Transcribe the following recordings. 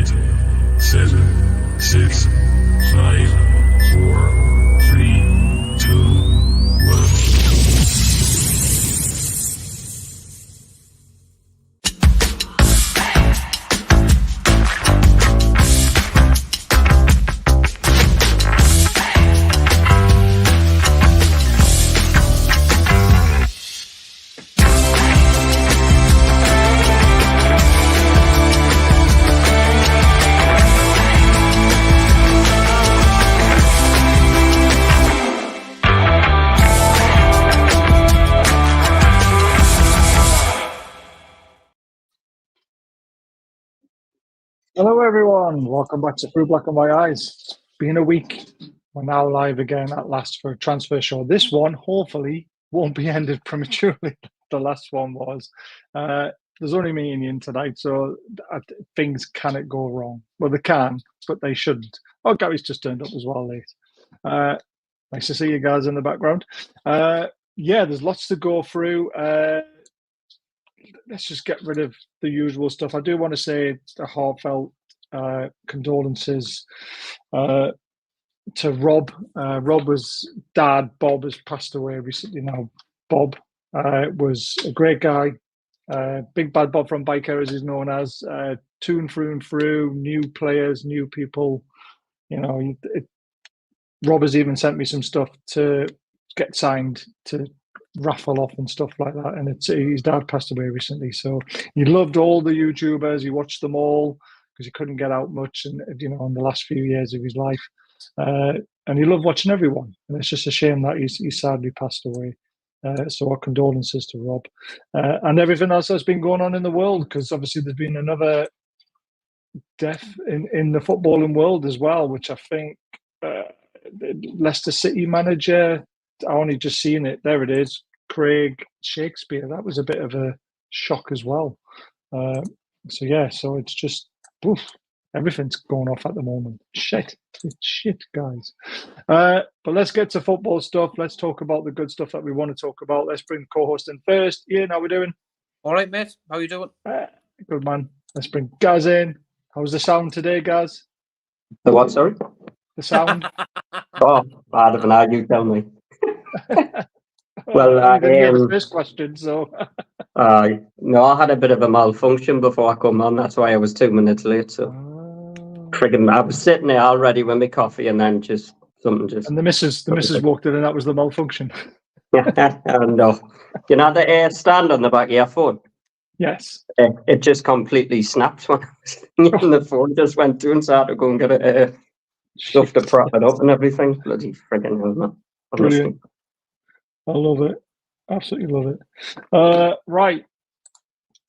8, 7, 6, 5, 4, 3, 2, 1. Hello everyone, welcome back to Through Black and White Eyes. It's been a week. We're now live again at last for a transfer show. This one, hopefully, won't be ended prematurely. The last one was. There's only me and Ian tonight, so things cannot go wrong. Well, they can, but they shouldn't. Oh, Gary's just turned up as well late. Nice to see you guys in the background. Yeah, there's lots to go through. Let's just get rid of the usual stuff. I do want to say a heartfelt condolences to Rob. Rob's dad, Bob, has passed away recently now. Bob was a great guy. Big Bad Bob from Biker, as he's known as. To and through, new players, new people. You know, Rob has even sent me some stuff to get signed to raffle off and stuff like that, and his dad passed away recently, so he loved all the YouTubers. He watched them all because he couldn't get out much, and in the last few years of his life, and he loved watching everyone. And it's just a shame that he sadly passed away. So our condolences to Rob, and everything else that's been going on in the world, because obviously there's been another death in the footballing world as well, which I think Leicester City manager. I only just seen it. There it is. Craig Shakespeare. That was a bit of a shock as well. So it's just everything's going off at the moment. Shit, guys. But let's get to football stuff. Let's talk about the good stuff that we want to talk about. Let's bring co-host in first. Ian, how we doing? All right, mate. How you doing? Good, man. Let's bring Gaz in. How's the sound today, Gaz? The what, sorry? The sound. Oh, I don't know. You tell me. Well, you didn't get the first question, so. No, I had a bit of a malfunction before I come on. That's why I was 2 minutes late. So, friggin', I was sitting there already with my coffee, and then And the missus walked in, and that was the malfunction. And you know the stand on the back of your phone. Yes. It just completely snapped when I was thinking the phone just went through, and so I had to go and get it stuff to prop it up and everything. Bloody friggin' hell, man. Brilliant. I love it. Absolutely love it. Right.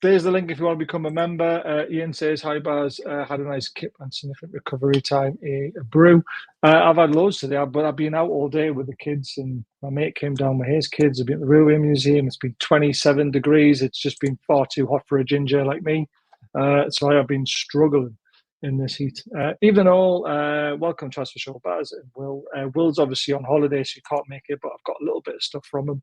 There's the link if you want to become a member. Ian says, hi, Baz. Had a nice kip and significant recovery time. A brew. I've had loads today, but I've been out all day with the kids, and my mate came down with his kids. I've been at the Railway Museum. It's been 27 degrees. It's just been far too hot for a ginger like me. So I have been struggling in this heat. Even all, welcome to Transfer Show, Baz and Will. Will's obviously on holiday, so he can't make it, but I've got a little bit of stuff from him.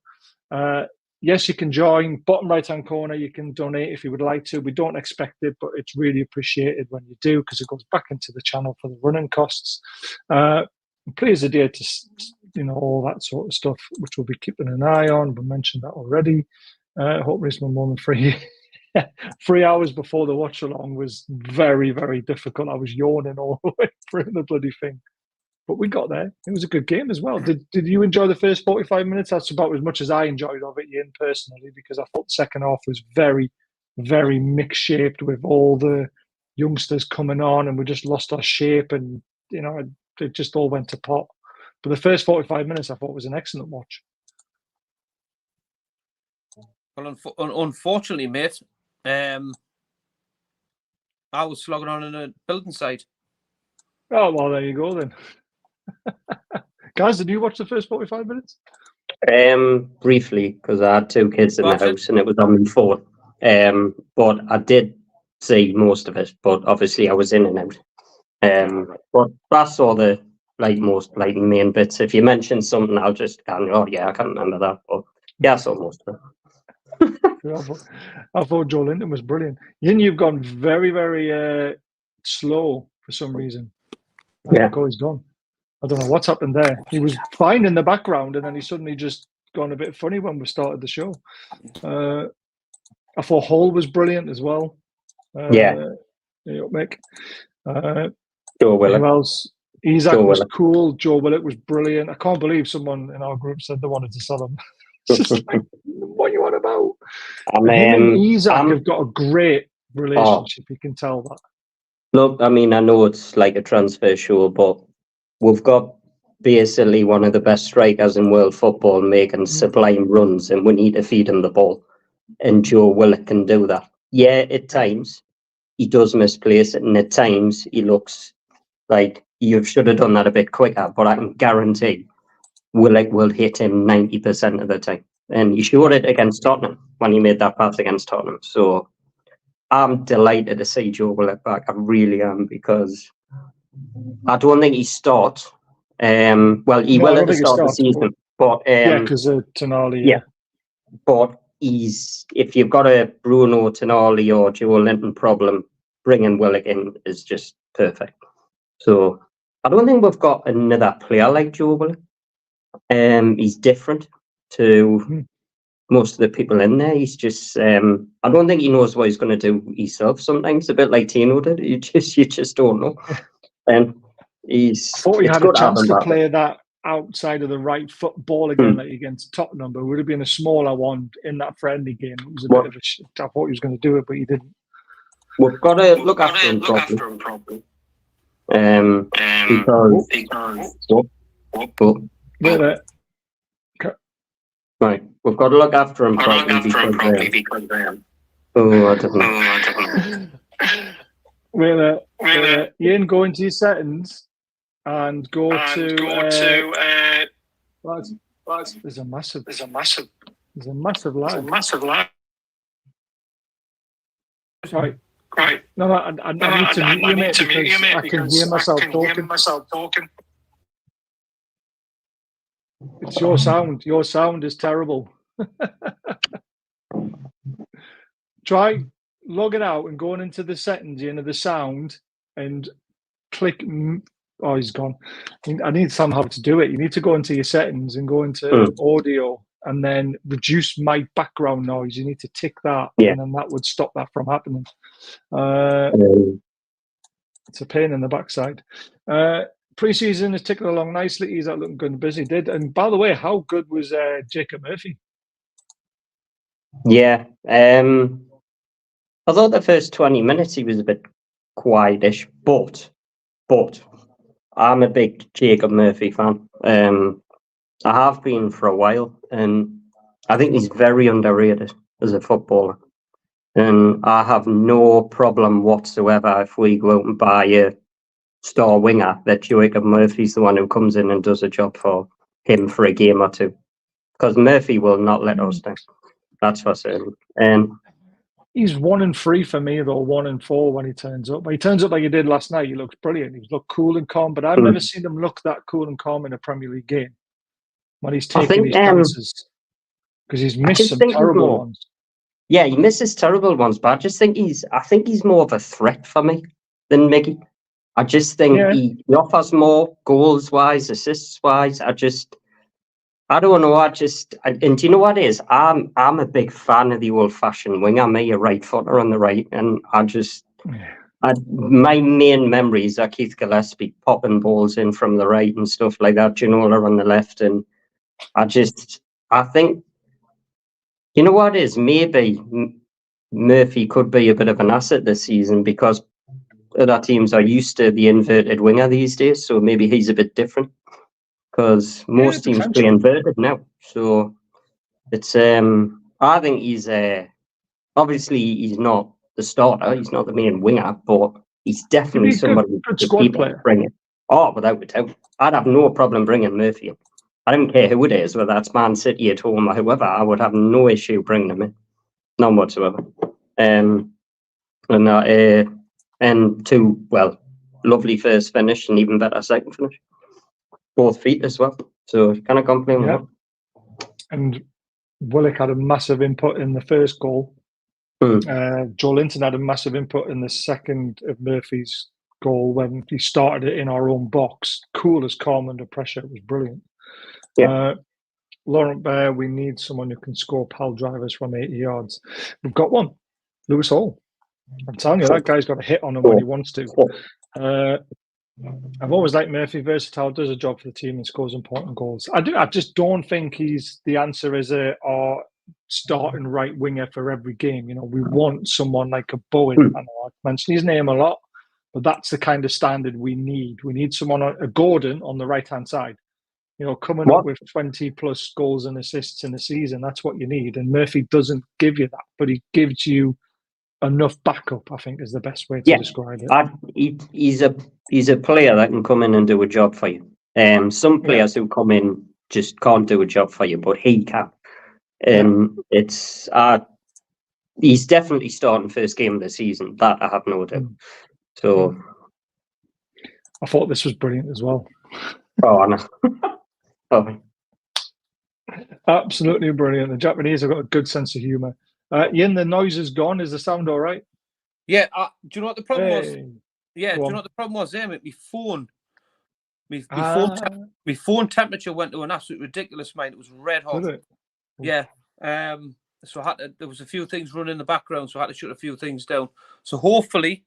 Yes, you can join. Bottom right-hand corner, you can donate if you would like to. We don't expect it, but it's really appreciated when you do, because it goes back into the channel for the running costs. Please adhere to all that sort of stuff, which we'll be keeping an eye on. We mentioned that already. Hopefully it's my moment free. 3 hours before the watch along was very, very difficult. I was yawning all the way through the bloody thing. But we got there. It was a good game as well. Did you enjoy the first 45 minutes? That's about as much as I enjoyed of it, Ian, personally, because I thought the second half was very, very mixed-shaped with all the youngsters coming on, and we just lost our shape, and, it just all went to pot. But the first 45 minutes I thought was an excellent watch. Well, unfortunately, mate, I was slogging on in a building site. Oh, well, there you go then. Guys, did you watch the first 45 minutes? Briefly, because I had 2 kids in the house and it was on my phone. But I did see most of it, but obviously I was in and out. But that's all the most main bits. If you mention something, I'll just go, I can't remember that. But yeah, I saw most of it. I thought Joe Linton was brilliant. Ian, you've gone very, very slow for some reason. Yeah. Oh, he's gone. I don't know what's happened there. He was fine in the background, and then he suddenly just gone a bit funny when we started the show. I thought Hall was brilliant as well. Yeah. Mick. Joe Willock. Who else? Isaac Joe was Willock. cool. Joe Willock was brilliant. I can't believe someone in our group said they wanted to sell him. It's just like, what are you on about? Him and Isaac have got a great relationship. You can tell that. Look, I mean, I know it's like a transfer show, but we've got basically one of the best strikers in world football making sublime runs, and we need to feed him the ball. And Joe Willock can do that. Yeah, at times he does misplace it, and at times he looks like you should have done that a bit quicker, but I can guarantee Willock will hit him 90% of the time. And he showed it against Tottenham when he made that pass against Tottenham. So I'm delighted to see Joe Willock back. I really am, because I don't think he starts. Well, he will at the start of the season, but yeah, because of Tonali. Yeah, but if you've got a Bruno, Tonali, or Joe Linton problem, bringing Willock in is just perfect. So I don't think we've got another player like Joe Willock. He's different to most of the people in there. He's just I don't think he knows what he's going to do himself. Sometimes a bit like Tino did. You just don't know. And I thought he had a chance to play that outside of the right foot ball again, like against Tottenham, but it would have been a smaller one in that friendly game. It was a bit of a shit. I thought he was going to do it, but he didn't. We've got to look after him properly. Because right, we've got to look after him properly because I don't know. Ian, go into your settings and go to lads, there's a massive lag. Right. No, I need to mute you, mate, because I can hear myself talking. It's your sound. Your sound is terrible. Try logging out and going into the settings, into the sound, and click. Oh, he's gone. I need somehow to do it. You need to go into your settings and go into audio, and then reduce my background noise. You need to tick that, and then that would stop that from happening. It's a pain in the backside. Preseason is ticking along nicely. He's out looking good and busy. And by the way, how good was Jacob Murphy? Yeah. I thought the first 20 minutes he was a bit quietish, but I'm a big Jacob Murphy fan. I have been for a while, and I think he's very underrated as a footballer. And I have no problem whatsoever if we go out and buy a star winger that Jacob Murphy's the one who comes in and does a job for him for a game or two. Because Murphy will not let us down. That's for certain. He's 1-3 for me, though, 1-4 when he turns up. But he turns up like he did last night. He looks brilliant. He looked cool and calm, but I've never seen him look that cool and calm in a Premier League game when he's taking his chances. Because he's missed some terrible ones. Yeah, he misses terrible ones, but I think he's more of a threat for me than Miggy. I just think he offers more goals-wise, assists-wise. I don't know. And do you know what it is? I'm a big fan of the old-fashioned winger. Me, a right footer on the right, and my main memories are Keith Gillespie popping balls in from the right and stuff like that. Ginola on the left, and I think, you know what it is? Maybe Murphy could be a bit of an asset this season because other teams are used to the inverted winger these days, so maybe he's a bit different. Because most teams play inverted now, so it's. I think he's obviously he's not the starter, he's not the main winger, but he's definitely somebody to people bring in. Oh, without a doubt, I'd have no problem bringing Murphy in. I don't care who it is, whether it's Man City at home or whoever. I would have no issue bringing him in, none whatsoever. And two lovely first finish and even better second finish. Both feet as well, so kind of complain with that. And Willock had a massive input in the first goal. Joe Linton had a massive input in the second of Murphy's goal when he started it in our own box. Cool as calm under pressure. It was brilliant. Yeah. Laurent Bear, we need someone who can score pal drivers from 80 yards. We've got one. Lewis Hall. I'm telling you, that guy's got a hit on him when he wants to. I've always liked Murphy. Versatile, does a job for the team and scores important goals. I just don't think he's the answer as our starting right winger for every game. You know, we want someone like a Bowen. I know I mentioned his name a lot, but that's the kind of standard we need. We need someone, a Gordon, on the right-hand side. You know, coming up with 20 plus goals and assists in a season. That's what you need. And Murphy doesn't give you that, but he gives you enough backup, I think, is the best way to describe it. He's a player that can come in and do a job for you. Some players who come in just can't do a job for you, but he can. And he's definitely starting first game of the season. That I have no doubt. So I thought this was brilliant as well. Oh, no. Absolutely brilliant. The Japanese have got a good sense of humour. Ian, the noise is gone. Is the sound all right? Yeah. Do you know what the problem was? Yeah. Go Do you on. know what the problem was there? My phone temperature went to an absolute ridiculous amount. It was red hot. Did it? Yeah. So there was a few things running in the background, so I had to shut a few things down. So hopefully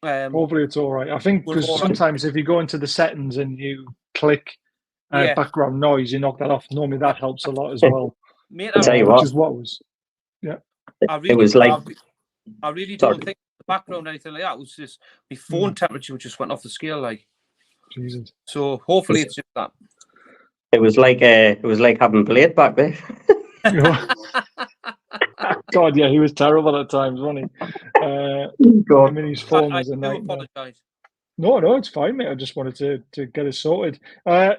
it's all right. I think because sometimes if you go into the settings and you click background noise, you knock that off. Normally that helps a lot as well. Mate, I'll tell you what. Which is what was. Yeah. I really don't think the background or anything like that. It was just my phone temperature just went off the scale, like. Jesus. So hopefully it's just that. It was like having Blade back there. God, yeah, he was terrible at times, wasn't he? I mean, his phone was a nightmare. No, it's fine, mate. I just wanted to get it sorted.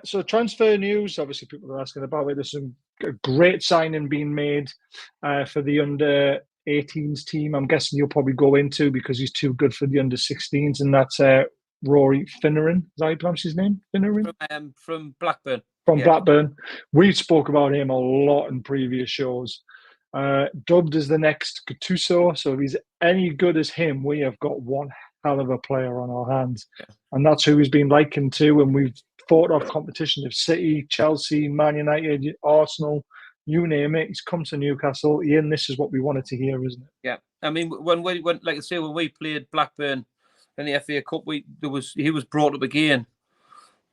So transfer news, obviously people are asking about it. There's some great signing being made for the under 18s team. I'm guessing you'll probably go into because he's too good for the under 16s, and that's Rory Finnernan. Is that how you pronounce his name? Finnernan? From Blackburn. From Blackburn. We spoke about him a lot in previous shows. Dubbed as the next Gattuso. So if he's any good as him, we have got one hell of a player on our hands. Yeah. And that's who he's been likened to. And we've fought off competition of City, Chelsea, Man United, Arsenal, you name it. He's come to Newcastle. Ian, this is what we wanted to hear, isn't it? Yeah. I mean, when we played Blackburn in the FA Cup, he was brought up again.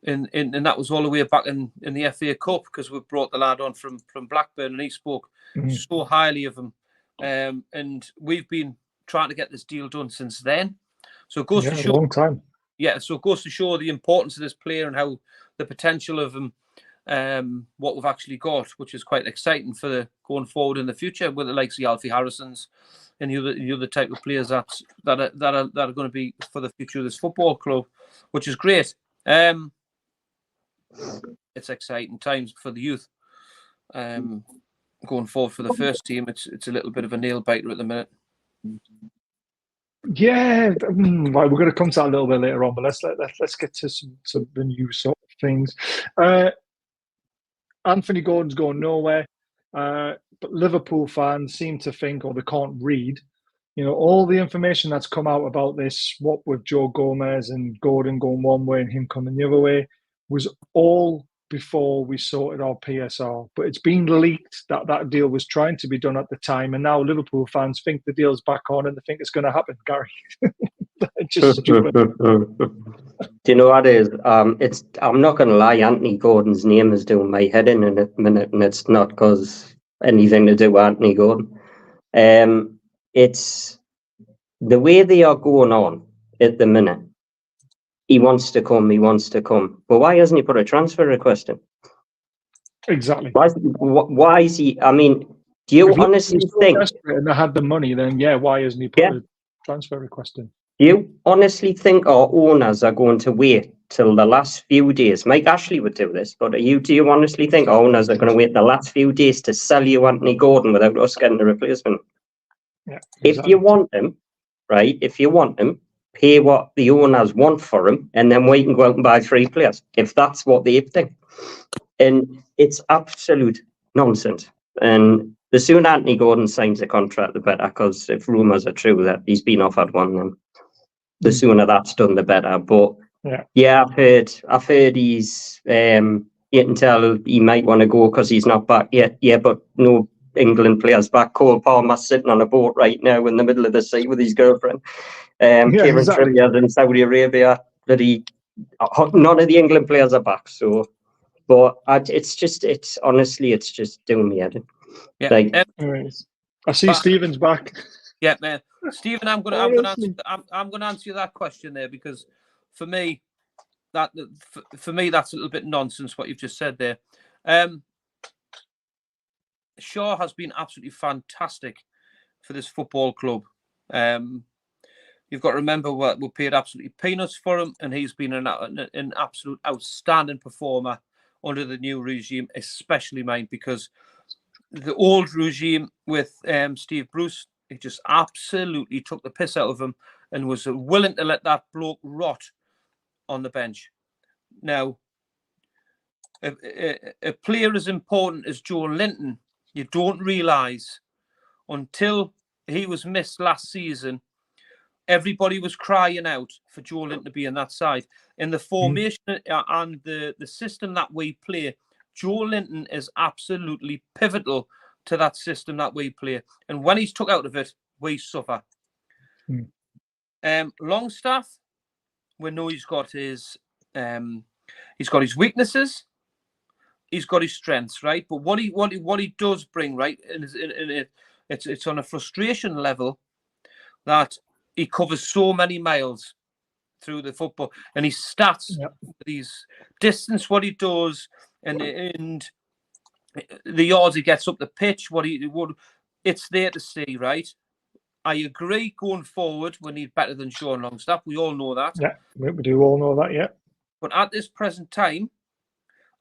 And that was all the way back in the FA Cup because we brought the lad on from Blackburn and he spoke so highly of him. And we've been trying to get this deal done since then. So it goes to show a long time. Yeah, so it goes to show the importance of this player and how the potential of him, what we've actually got, which is quite exciting for going forward in the future with the likes of Alfie Harrison's and the other type of players that are going to be for the future of this football club, which is great. It's exciting times for the youth. Going forward for the first team, it's a little bit of a nail biter at the minute. Yeah, right, we're going to come to that a little bit later on, but let's get to some of the new sort of things. Anthony Gordon's going nowhere, but Liverpool fans seem to think, or they can't read, all the information that's come out about this, what with Joe Gomez and Gordon going one way and him coming the other way, was all before we sorted our PSR. But it's been leaked that deal was trying to be done at the time, and now Liverpool fans think the deal's back on and they think it's going to happen, Gary. It's just stupid. Do you know what it is? I'm not going to lie, Anthony Gordon's name is doing my head in a minute, and it's not because anything to do with Anthony Gordon. It's the way they are going on at the minute. He wants to come. But why hasn't he put a transfer request in? Exactly. Why is he? I mean, do you honestly think? And they had the money, then why hasn't he put a transfer request in? Do you honestly think our owners are going to wait till the last few days? Mike Ashley would do this, but do you honestly think our owners are going to wait the last few days to sell you Anthony Gordon without us getting a replacement? Yeah, exactly. If you want him, right? Pay what the owners want for him, and then we can go out and buy 3 players, if that's what they think. And it's absolute nonsense. And the sooner Anthony Gordon signs a contract, the better. Because if rumours are true that he's been offered one, then the sooner that's done, the better. But yeah, I've heard he's you can tell he might want to go because he's not back yet. Yeah, but no England players back. Cole Palmer's sitting on a boat right now in the middle of the sea with his girlfriend. Kieran Trippier's in Saudi Arabia. None of the England players are back. So, but it's honestly, it's just doing me head. Yeah. Like, I see Stephen's back. Yeah, man. Stephen, I'm gonna answer you that question there, because for me that's a little bit nonsense what you've just said there. Shaw has been absolutely fantastic for this football club. You've got to remember we paid absolutely peanuts for him, and he's been an absolute outstanding performer under the new regime, especially mine, because the old regime with Steve Bruce, he just absolutely took the piss out of him and was willing to let that bloke rot on the bench. Now, a player as important as Joe Linton, you don't realise until he was missed last season, everybody was crying out for Joe Linton to be in that side. In the formation and the system that we play, Joe Linton is absolutely pivotal to that system that we play. And when he's took out of it, we suffer. Longstaff, we know he's got his weaknesses, he's got his strengths, right? But what he does bring, right, it's on a frustration level that he covers so many miles through the football, and his stats, his distance, what he does, and the yards he gets up the pitch, it's there to see, right? I agree. Going forward, we need better than Sean Longstaff. We all know that. Yeah, we do all know that. Yeah. But at this present time,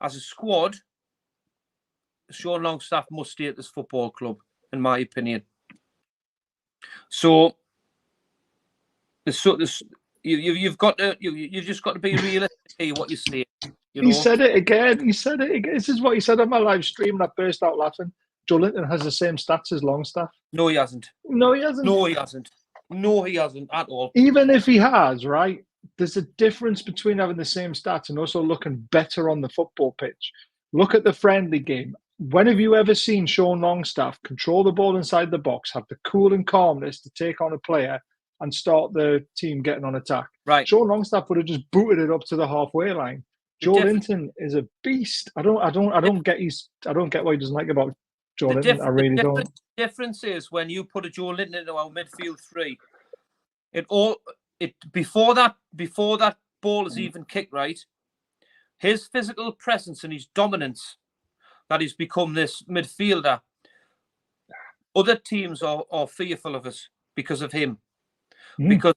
as a squad, Sean Longstaff must stay at this football club, in my opinion. So, you've just got to be realistic here, what you say. He said it again. This is what he said on my live stream, and I burst out laughing. Joe Linton has the same stats as Longstaff. No, he hasn't. No, he hasn't. No, he hasn't. No, he hasn't at all. Even if he has, right, there's a difference between having the same stats and also looking better on the football pitch. Look at the friendly game. When have you ever seen Sean Longstaff control the ball inside the box, have the cool and calmness to take on a player and start the team getting on attack? Right. Sean Longstaff would have just booted it up to the halfway line. Joe Linton is a beast. I don't get what he doesn't like about Joe Linton. I really don't. The difference is when you put a Joe Linton into our midfield three, before that ball is even kicked, right, his physical presence and his dominance that he's become this midfielder, other teams are fearful of us because of him. Because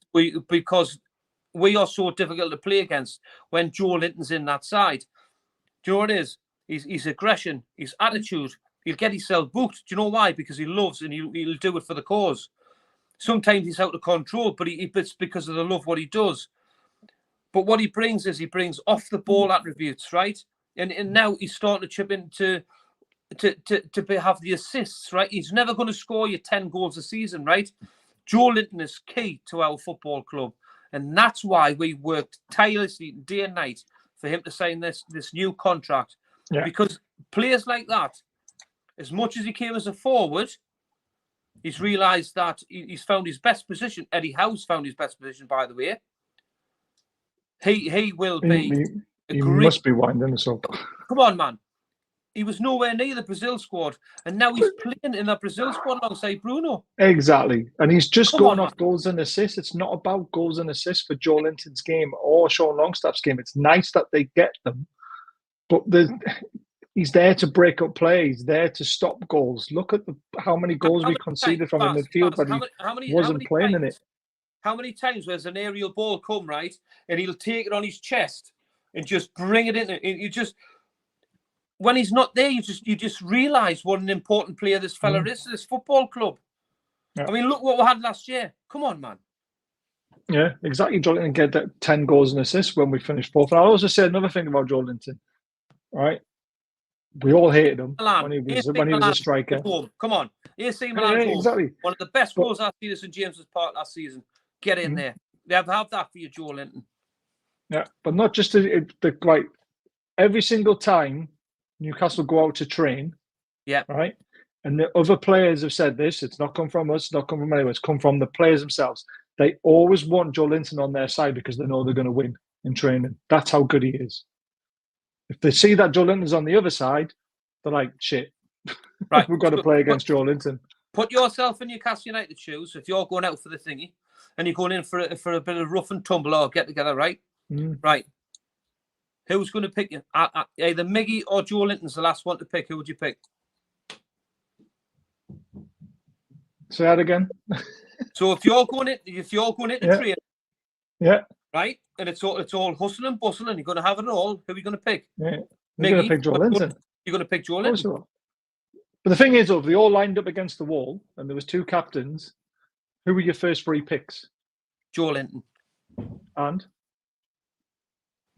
we are so difficult to play against when Joe Linton's in that side. Do you know what it is? His aggression, his attitude. He'll get himself booked. Do you know why? Because he loves and he'll do it for the cause. Sometimes he's out of control, but it's because of the love what he does. But what he brings off the ball attributes, right? And now he's starting to chip into to have the assists, right? He's never going to score you 10 goals a season, right? Joe Linton is key to our football club. And that's why we worked tirelessly day and night for him to sign this new contract. Yeah. Because players like that, as much as he came as a forward, he's realised that he's found his best position. Eddie Howe's found his best position, by the way. He will be. He must be winding us up. Come on, man. He was nowhere near the Brazil squad, and now he's playing in that Brazil squad alongside Bruno. Exactly. And he's just going off goals and assists. It's not about goals and assists for Joe Linton's game or Sean Longstaff's game. It's nice that they get them, but he's there to break up play. He's there to stop goals. Look at how many goals we conceded from the midfield, but he wasn't playing in it. How many times there's an aerial ball come, right, and he'll take it on his chest and just bring it in. When he's not there, you just realise what an important player this fella is to this football club. Yeah. I mean, look what we had last year. Come on, man. Yeah, exactly. Joe Linton get that 10 goals and assists when we finished fourth. And I'll also say another thing about Joe Linton, right? We all hated him Milan. when he was AC a Milan striker. at home. Come on. AC Milan Yeah, home. exactly. One of the best But- goals I've seen at St James's Park last season. Get in there. They have that for you, Joe Linton. Yeah, but not just the like every single time Newcastle go out to train. Yeah. Right. And the other players have said this. It's not come from us. It's not come from anywhere. It's come from the players themselves. They always want Joe Linton on their side because they know they're going to win in training. That's how good he is. If they see that Joe Linton's on the other side, they're like, shit, Right. we've got to play against Joe Linton. Put yourself in Newcastle United shoes. If you're going out for the thingy and you're going in for a bit of rough and tumble or get together, right? Right. Who's going to pick you? Either Miggy or Joe Linton's the last one to pick. Who would you pick? Say that again. So if you're going into train, Yeah. right, and it's all hustle and bustle, and you're going to have it all, who are you going to pick? Yeah. You're going to pick Joe Linton. You're going to pick Joe Linton. But the thing is, if they all lined up against the wall and there was two captains, who were your first three picks? Joe Linton. And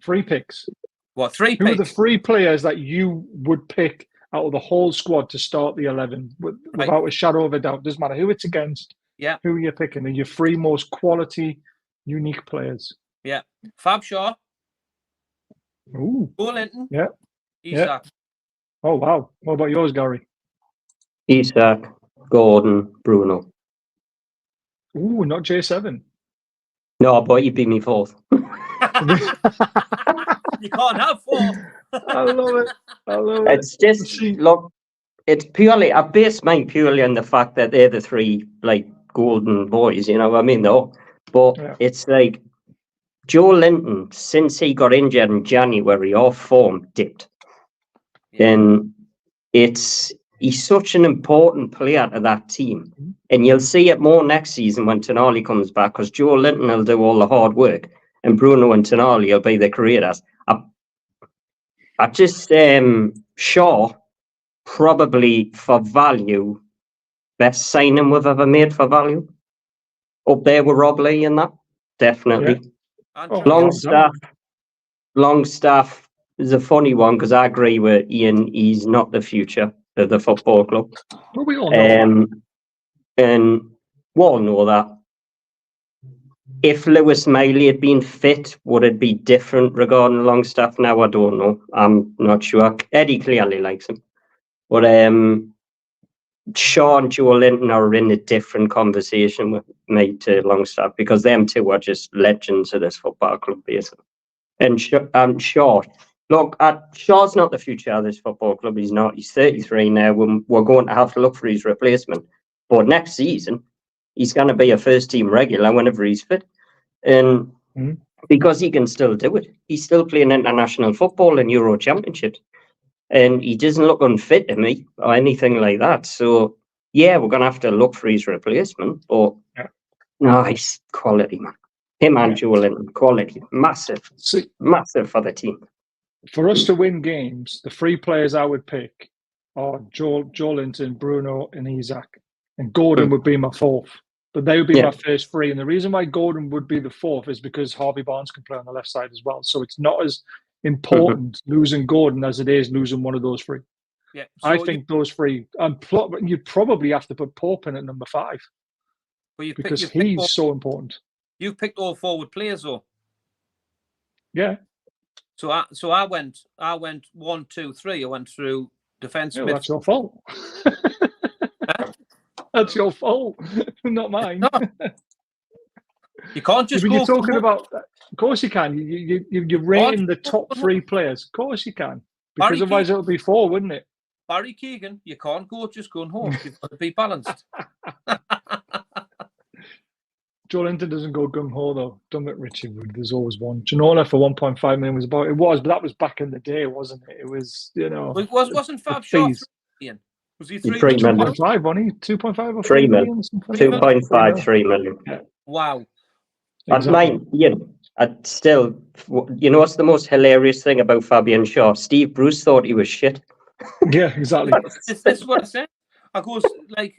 3 picks. What, 3 Who picks? are the 3 players that you would pick out of the whole squad to start the 11 without a shadow of a doubt? Doesn't matter who it's against. Yeah. Who are you picking? Are your 3 most quality, unique players? Yeah. Fab Shaw. Ooh. Joe Linton. Yeah. Isak. Yeah. Oh, wow. What about yours, Gary? Isak, Gordon, Bruno. Ooh, not J7. No, but you beat me 4th. You can't have 4. I love it. I love it. It's just, look, it's purely, I base mine purely on the fact that they're the 3, like, golden boys, you know what I mean, though? But it's like, Joe Linton, since he got injured in January, off form dipped. And he's such an important player to that team. And you'll see it more next season when Tonali comes back, because Joe Linton will do all the hard work, and Bruno and Tonali will be the creators. I just, Shaw, probably for value, best signing we've ever made for value. Up there with Rob Lee and that, definitely. Yeah. Longstaff is a funny one because I agree with Ian. He's not the future of the football club. Well, we all know and we all know that. If Lewis Miley had been fit, would it be different regarding Longstaff? Now I don't know. I'm not sure. Eddie clearly likes him, but Shaw and Joe Linton are in a different conversation with me to Longstaff because them two are just legends of this football club, basically. And Shaw, look, Shaw's not the future of this football club. He's not. He's 33 now. We're going to have to look for his replacement. But next season, he's going to be a first-team regular whenever he's fit. And because he can still do it. He's still playing international football and Euro Championships. And he doesn't look unfit to me or anything like that. So, yeah, we're going to have to look for his replacement. But, no, he's quality, man. Him and Joe Linton, quality. Massive. Massive for the team. For us to win games, the 3 players I would pick are Joe Linton, Bruno, and Isak. And Gordon would be my 4th. But they would be my first 3. And the reason why Gordon would be the 4th is because Harvey Barnes can play on the left side as well. So it's not as important losing Gordon as it is losing one of those 3. Yeah, so I think those 3, you'd probably have to put Pope in at number 5 because he's so important. You picked all forward players, though. Yeah. So I went 1, 2, 3. I went through defence. Yeah, that's your fault. That's your fault, not mine. No. You can't just go. You're talking about. Of course you can. You're rating the top 3 players. Of course you can, because Barry otherwise it'll be 4, wouldn't it? Barry Keegan, you can't go just going home. You've got to be balanced. Joe Linton doesn't go gung ho though. Dummett Richie, there's always one. Ginola for 1.5 million was about. It was, but that was back in the day, wasn't it? It was, It wasn't Fab Shaw. Ian. Was he 3 million? 2.5, wasn't he? 2.5 or 3 million. 2.5, 3 million. Yeah. Wow. Exactly. I'd still, you know what's the most hilarious thing about Fabian Shaw? Steve Bruce thought he was shit. Yeah, exactly. This is what I said. I goes, like,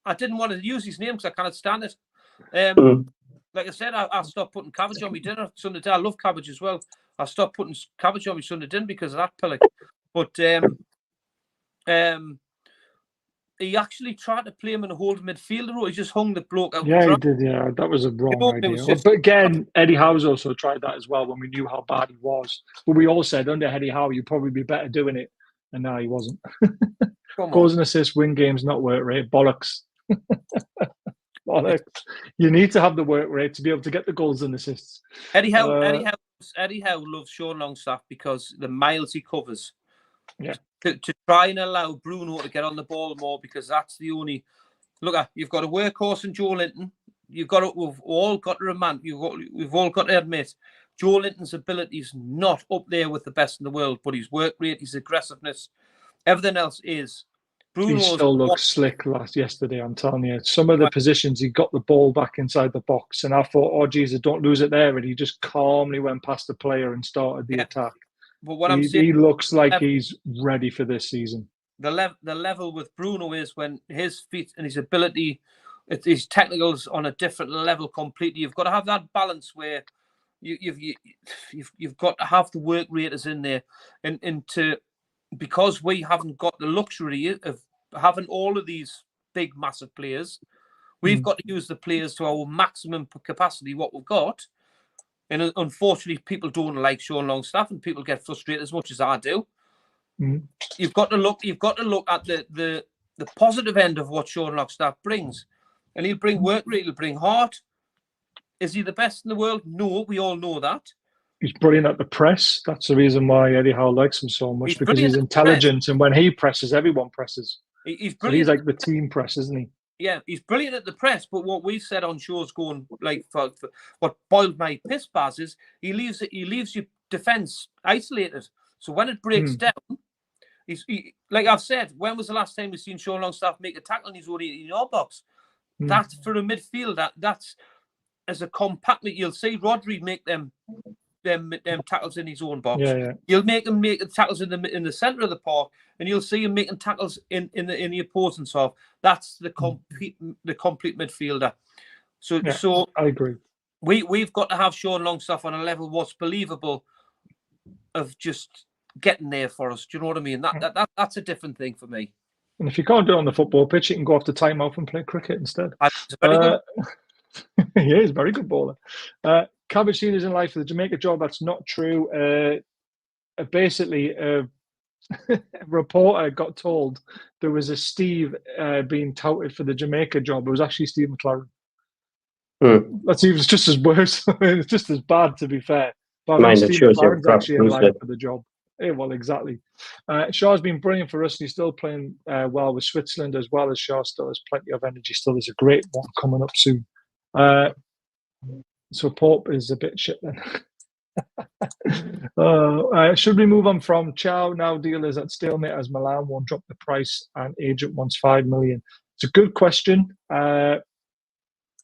I didn't want to use his name because I can't stand it. Like I said, I stopped putting cabbage on my dinner Sunday day. I love cabbage as well. I stopped putting cabbage on my Sunday dinner because of that pillock. But he actually tried to play him in a holding midfielder role. He just hung the bloke out. Yeah, he did. Yeah, that was a wrong idea. But again, Eddie Howe's also tried that as well when we knew how bad he was. But we all said under Eddie Howe, you'd probably be better doing it. And now he wasn't. Goals and assists, win games, not work rate. Bollocks. Bollocks. You need to have the work rate to be able to get the goals and assists. Eddie Howe loves Sean Longstaff because the miles he covers. Yeah. To try and allow Bruno to get on the ball more, because that's the only look at. You've got a workhorse in Joe Linton. We've all got to admit Joe Linton's ability is not up there with the best in the world, but his work rate, his aggressiveness, everything else is. Bruno he still looked slick yesterday, I'm telling you. Some of the positions, he got the ball back inside the box, and I thought, oh, Jesus, don't lose it there. And he just calmly went past the player and started the attack. But what I'm saying, he looks like he's ready for this season. The level with Bruno is when his feet and his ability, his technicals on a different level completely. You've got to have that balance where you've got to have the work raters in there, and because we haven't got the luxury of having all of these big massive players, we've got to use the players to our maximum capacity what we've got. And unfortunately, people don't like Sean Longstaff, and people get frustrated as much as I do. You've got to look at the positive end of what Sean Longstaff brings, and he'll bring work rate, he'll bring heart. Is he the best in the world? No, we all know that. He's brilliant at the press. That's the reason why Eddie Howe likes him so much, because he's intelligent, and when he presses, everyone presses. He's brilliant. So he's like the team press, isn't he? Yeah, he's brilliant at the press, but what we've said on shows going like for what boiled my piss bars is he leaves your defence isolated. So when it breaks down, like I've said, when was the last time we've seen Sean Longstaff make a tackle and he's already in your box? That's for a midfield. That's as a compact. You'll see Rodri make them tackles in his own box. Yeah. You'll make him make tackles in the centre of the park, and you'll see him making tackles in the opposing half. That's the complete midfielder. So I agree. We've got to have Sean Longstaff on a level what's believable of just getting there for us. Do you know what I mean? That's a different thing for me. And if you can't do it on the football pitch, you can go off the timeout and play cricket instead. He is a very good bowler. Cabbage seed is in life for the Jamaica job. That's not true. Basically, a reporter got told there was a Steve being touted for the Jamaica job. It was actually Steve McLaren. That's even just as worse. It's just as bad, to be fair. But Steve McLaren's actually in line for the job. Yeah, well, exactly. Shaw's been brilliant for us, and he's still playing well with Switzerland, as well as Shaw still has plenty of energy. Still, there's a great one coming up soon. So Pope is a bit shit then. Should we move on from Chow? Now deal is at stalemate as Milan won't drop the price and agent wants $5 million. It's a good question.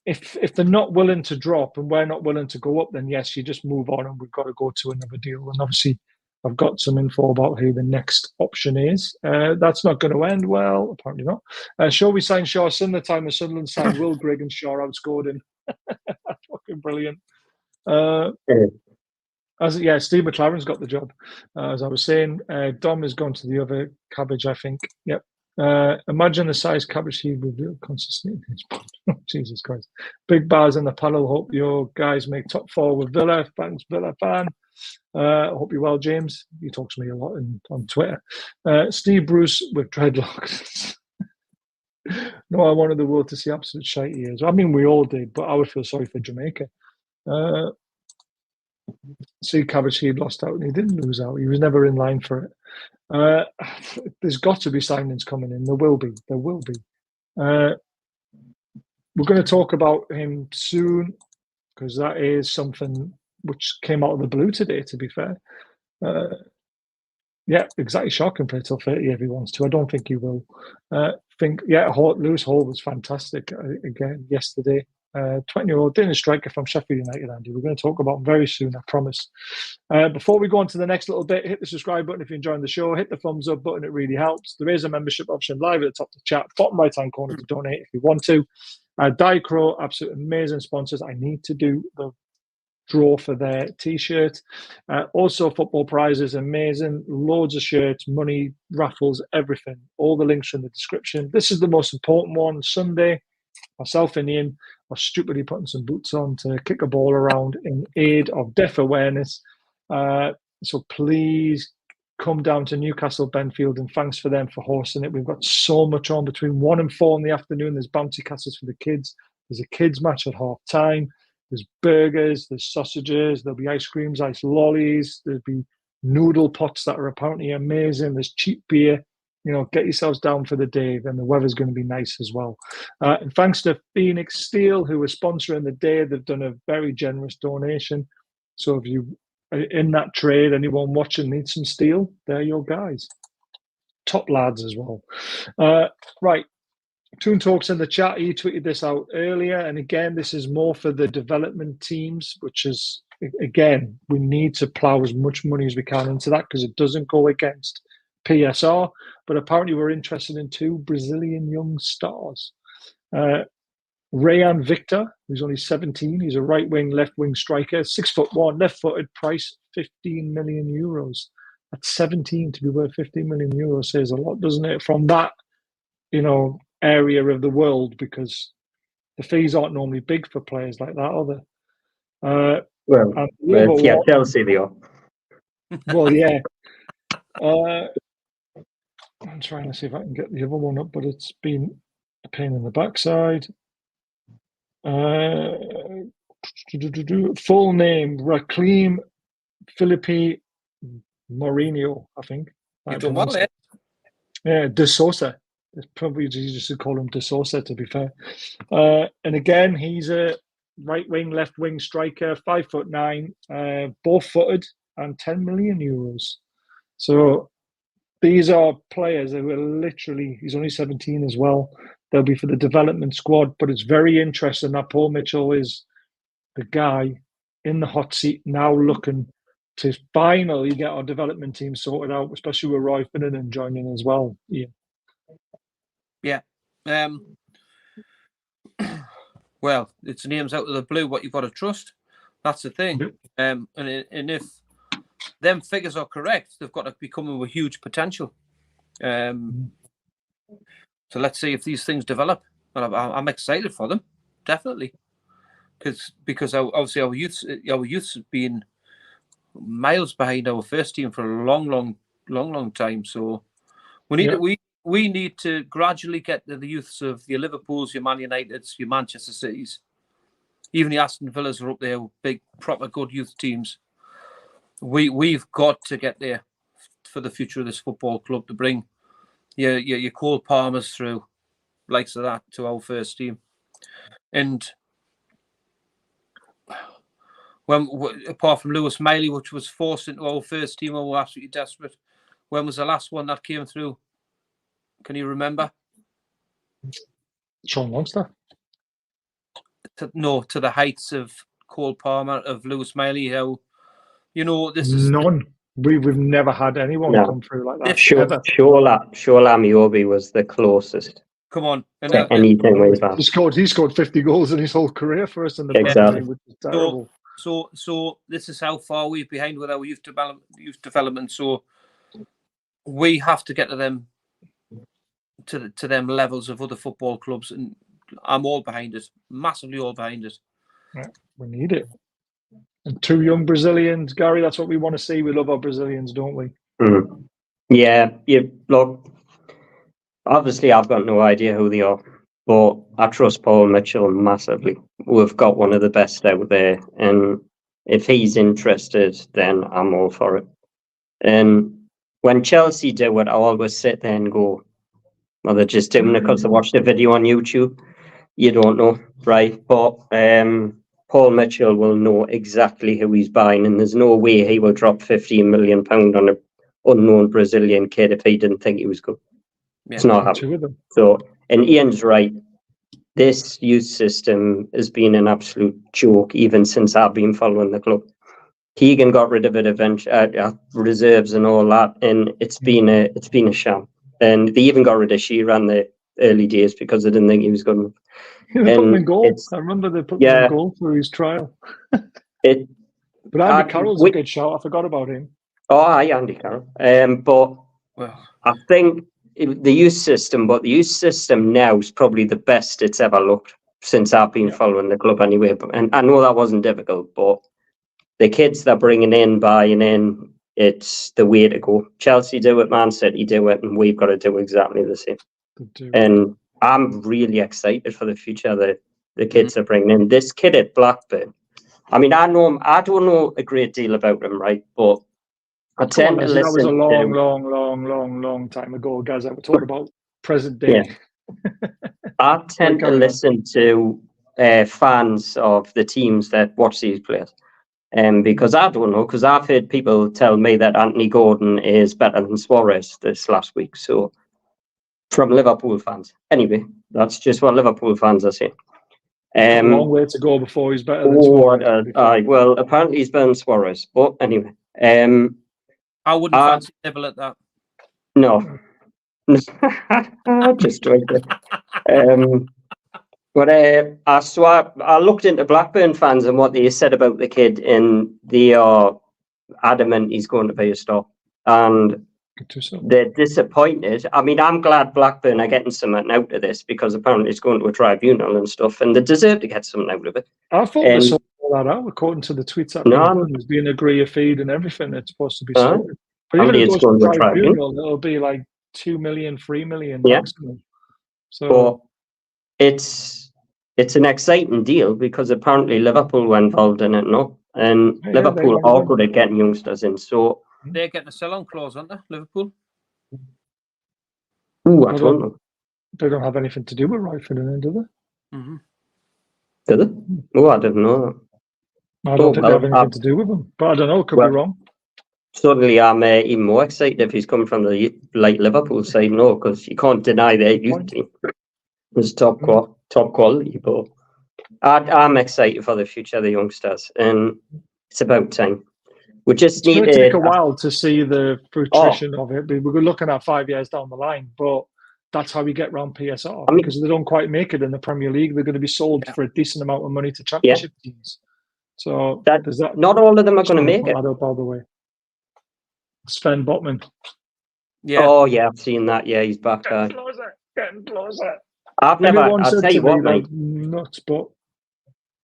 If they're not willing to drop and we're not willing to go up, then yes, you just move on and we've got to go to another deal. And obviously, I've got some info about who the next option is. That's not going to end well. Apparently not. Shall we sign Shaw similar time as Sunderland signed Will Grigg and Shaw outscored him? That's fucking brilliant. Steve McLaren's got the job. As I was saying, Dom is going to the other Cabbage, I think. Yep. Imagine the size Cabbage he revealed consistently in his pod. Jesus Christ. Big bars in the panel. Hope your guys make top 4 with Villa. Thanks, Villa fan. Hope you're well, James. He talks to me a lot on Twitter. Steve Bruce with dreadlocks. No, I wanted the world to see absolute shite years. I mean, we all did, but I would feel sorry for Jamaica. See, Cabbage, he lost out, and he didn't lose out. He was never in line for it. There's got to be signings coming in. There will be. We're going to talk about him soon, because that is something which came out of the blue today, to be fair. Yeah, exactly. Shaw can play till 30 if he wants to. I don't think he will. Lewis Hall was fantastic again yesterday. 20-year-old Danish striker from Sheffield United, Andy. We're going to talk about him very soon, I promise. Before we go on to the next little bit, hit the subscribe button if you're enjoying the show. Hit the thumbs up button. It really helps. There is a membership option live at the top of the chat. Bottom right-hand corner to donate if you want to. Diacro, absolute amazing sponsors. I need to do the draw for their T-shirt. Also, football prizes, amazing. Loads of shirts, money, raffles, everything. All the links are in the description. This is the most important one. Sunday, myself and Ian are stupidly putting some boots on to kick a ball around in aid of deaf awareness. So please come down to Newcastle Benfield, and thanks for them for hosting it. We've got so much on between 1 and 4 in the afternoon. There's bouncy castles for the kids. There's a kids match at half time. There's burgers, there's sausages, there'll be ice creams, ice lollies, there'll be noodle pots that are apparently amazing. There's cheap beer. You know, get yourselves down for the day, then the weather's going to be nice as well. And thanks to Phoenix Steel, who are sponsoring the day. They've done a very generous donation. So if you are in that trade, anyone watching needs some steel, they're your guys. Top lads as well. Right. Toon Talks in the chat. He tweeted this out earlier. And again, this is more for the development teams, which is, again, we need to plow as much money as we can into that because it doesn't go against PSR. But apparently we're interested in 2 Brazilian young stars. Rayan Victor, who's only 17. He's a right wing, left wing striker, 6'1", left footed, price 15 million euros. At 17 to be worth 15 million euros says a lot, doesn't it? From that, you know, area of the world, because the fees aren't normally big for players like that, are they? Yeah, Chelsea they are. Well, yeah. I'm trying to see if I can get the other one up, but it's been a pain in the backside. Full name, Rakim Felipe Mourinho, I think. You've done well, eh? Yeah, De Sousa. It's probably easier to call him De Sousa, to be fair. And again, he's a right wing, left wing striker, 5'9", both footed, and 10 million euros. So these are players who are literally, he's only 17 as well. They'll be for the development squad, but it's very interesting that Paul Mitchell is the guy in the hot seat now looking to finally get our development team sorted out, especially with Rory Finnernan joining as well. Yeah. Well, it's names out of the blue. What you've got to trust. That's the thing. And if them figures are correct, they've got to be coming with huge potential. So let's see if these things develop. And I'm excited for them, definitely, because obviously our youths have been miles behind our first team for a long time. So we need to gradually get the youths of your Liverpools, your Man Uniteds, your Manchester Cities, even the Aston Villas are up there with big, proper, good youth teams. We've got to get there for the future of this football club to bring your Cole Palmers through, likes of that, to our first team. And when, apart from Lewis Miley, which was forced into our first team, we were absolutely desperate. When was the last one that came through? Can you remember? Sean Longstaff? To the heights of Cole Palmer, of Lewis Miley. How, you know, this is none. We've never had anyone come through like that. Shola Miobi was the closest. Come on, to anything we've had. He scored 50 goals in his whole career for us in the exactly. which is terrible. So this is how far we're behind with our youth development. So we have to get to them, to them levels of other football clubs, and I'm all behind it, massively all behind it. Yeah, we need it. And 2 young Brazilians, Gary. That's what we want to see. We love our Brazilians, don't we? Mm. Yeah. Look, obviously, I've got no idea who they are, but I trust Paul Mitchell massively. We've got one of the best out there, and if he's interested, then I'm all for it. And when Chelsea do it, I always sit there and go, well, they're just doing it because they watched the video on YouTube. You don't know, right? But Paul Mitchell will know exactly who he's buying, and there's no way he will drop £15 million on an unknown Brazilian kid if he didn't think he was good. Yeah, it's not happening. So, and Ian's right. This youth system has been an absolute joke even since I've been following the club. Keegan got rid of it eventually, reserves and all that, and it's been a sham. And they even got rid of Shearer in the early days because they didn't think he was good enough. They put him in goal. I remember they put him in goal for his trial. But Andy Carroll's a good shout. I forgot about him. Oh, aye, Andy Carroll. But I think the youth system now is probably the best it's ever looked since I've been following the club anyway. And I know that wasn't difficult, but the kids they're buying in, it's the way to go. Chelsea do it, Man City do it, and we've got to do exactly the same. And I'm really excited for the future that the kids are bringing in. This kid at Blackburn, I mean, I don't know a great deal about him, right? But I tend to listen. That was a long time ago, guys. We're talking about present day. Yeah. I tend to listen to fans of the teams that watch these players. Because I don't know, because I've heard people tell me that Anthony Gordon is better than Suarez this last week. So, from Liverpool fans. Anyway, that's just what Liverpool fans are saying. A long way to go before he's better than Suarez. Well, apparently he's better than Suarez. But anyway. I wouldn't fancy Neville at that. No. Just joking. But I looked into Blackburn fans and what they said about the kid, and they are adamant he's going to be a star. And they're disappointed. I mean, I'm glad Blackburn are getting something out of this because apparently it's going to a tribunal and stuff, and they deserve to get something out of it. I thought they sorted all that out according to the tweets. There's been a great feed and everything that's supposed to be sorted. But even if it goes to tribunal, it'll be like 2 million, 3 million maximum. So it's an exciting deal because apparently Liverpool were involved in it, and Liverpool are good at getting youngsters in. So they're getting a sell-on clause, aren't they, Liverpool? Ooh, I don't know. They don't have anything to do with Rory Finnernan, do they? Mm-hmm. Do they? Oh, I didn't know that. I don't think they have anything to do with them, but I don't know. Could be wrong. Suddenly, I'm even more excited if he's coming from the Liverpool side. No, because you can't deny their youth team. It's top quality, but I'm excited for the future of the youngsters, and it's about time. We just need to take a while to see the fruition of it. We're looking at 5 years down the line, but that's how we get round PSR. Because they don't quite make it in the Premier League, they're going to be sold for a decent amount of money to Championship teams. So not all of them are going to make it. Up all the way. Sven Botman. Yeah. Oh yeah, I've seen that. Yeah, he's back. Getting closer. I'll tell you what, mate. Nuts, but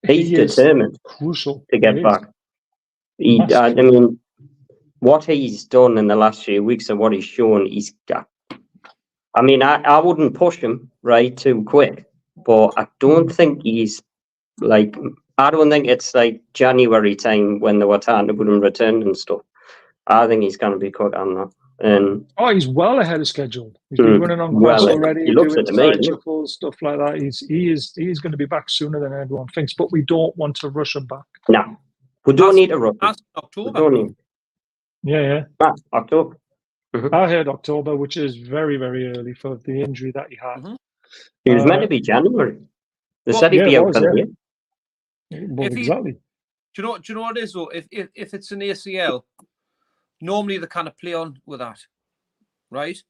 he's determined. Crucial to get back. I mean, what he's done in the last few weeks and what he's shown, he's got. I mean, I wouldn't push him right too quick, but I don't think he's like. I don't think it's like January time when they were trying to put him return and stuff. I think he's going to be cut on that. And he's well ahead of schedule. He's been running on grass already. He looks at me, stuff like that. He's going to be back sooner than everyone thinks, but we don't want to rush him back. No, we don't need to rush him. October. Yeah. October. Mm-hmm. I heard October, which is very, very early for the injury that he had. Mm-hmm. He was meant to be January. They said he'd be out for the year. Well, exactly. Do you know what it is though? If it's an ACL, normally they kind of play on with that, right?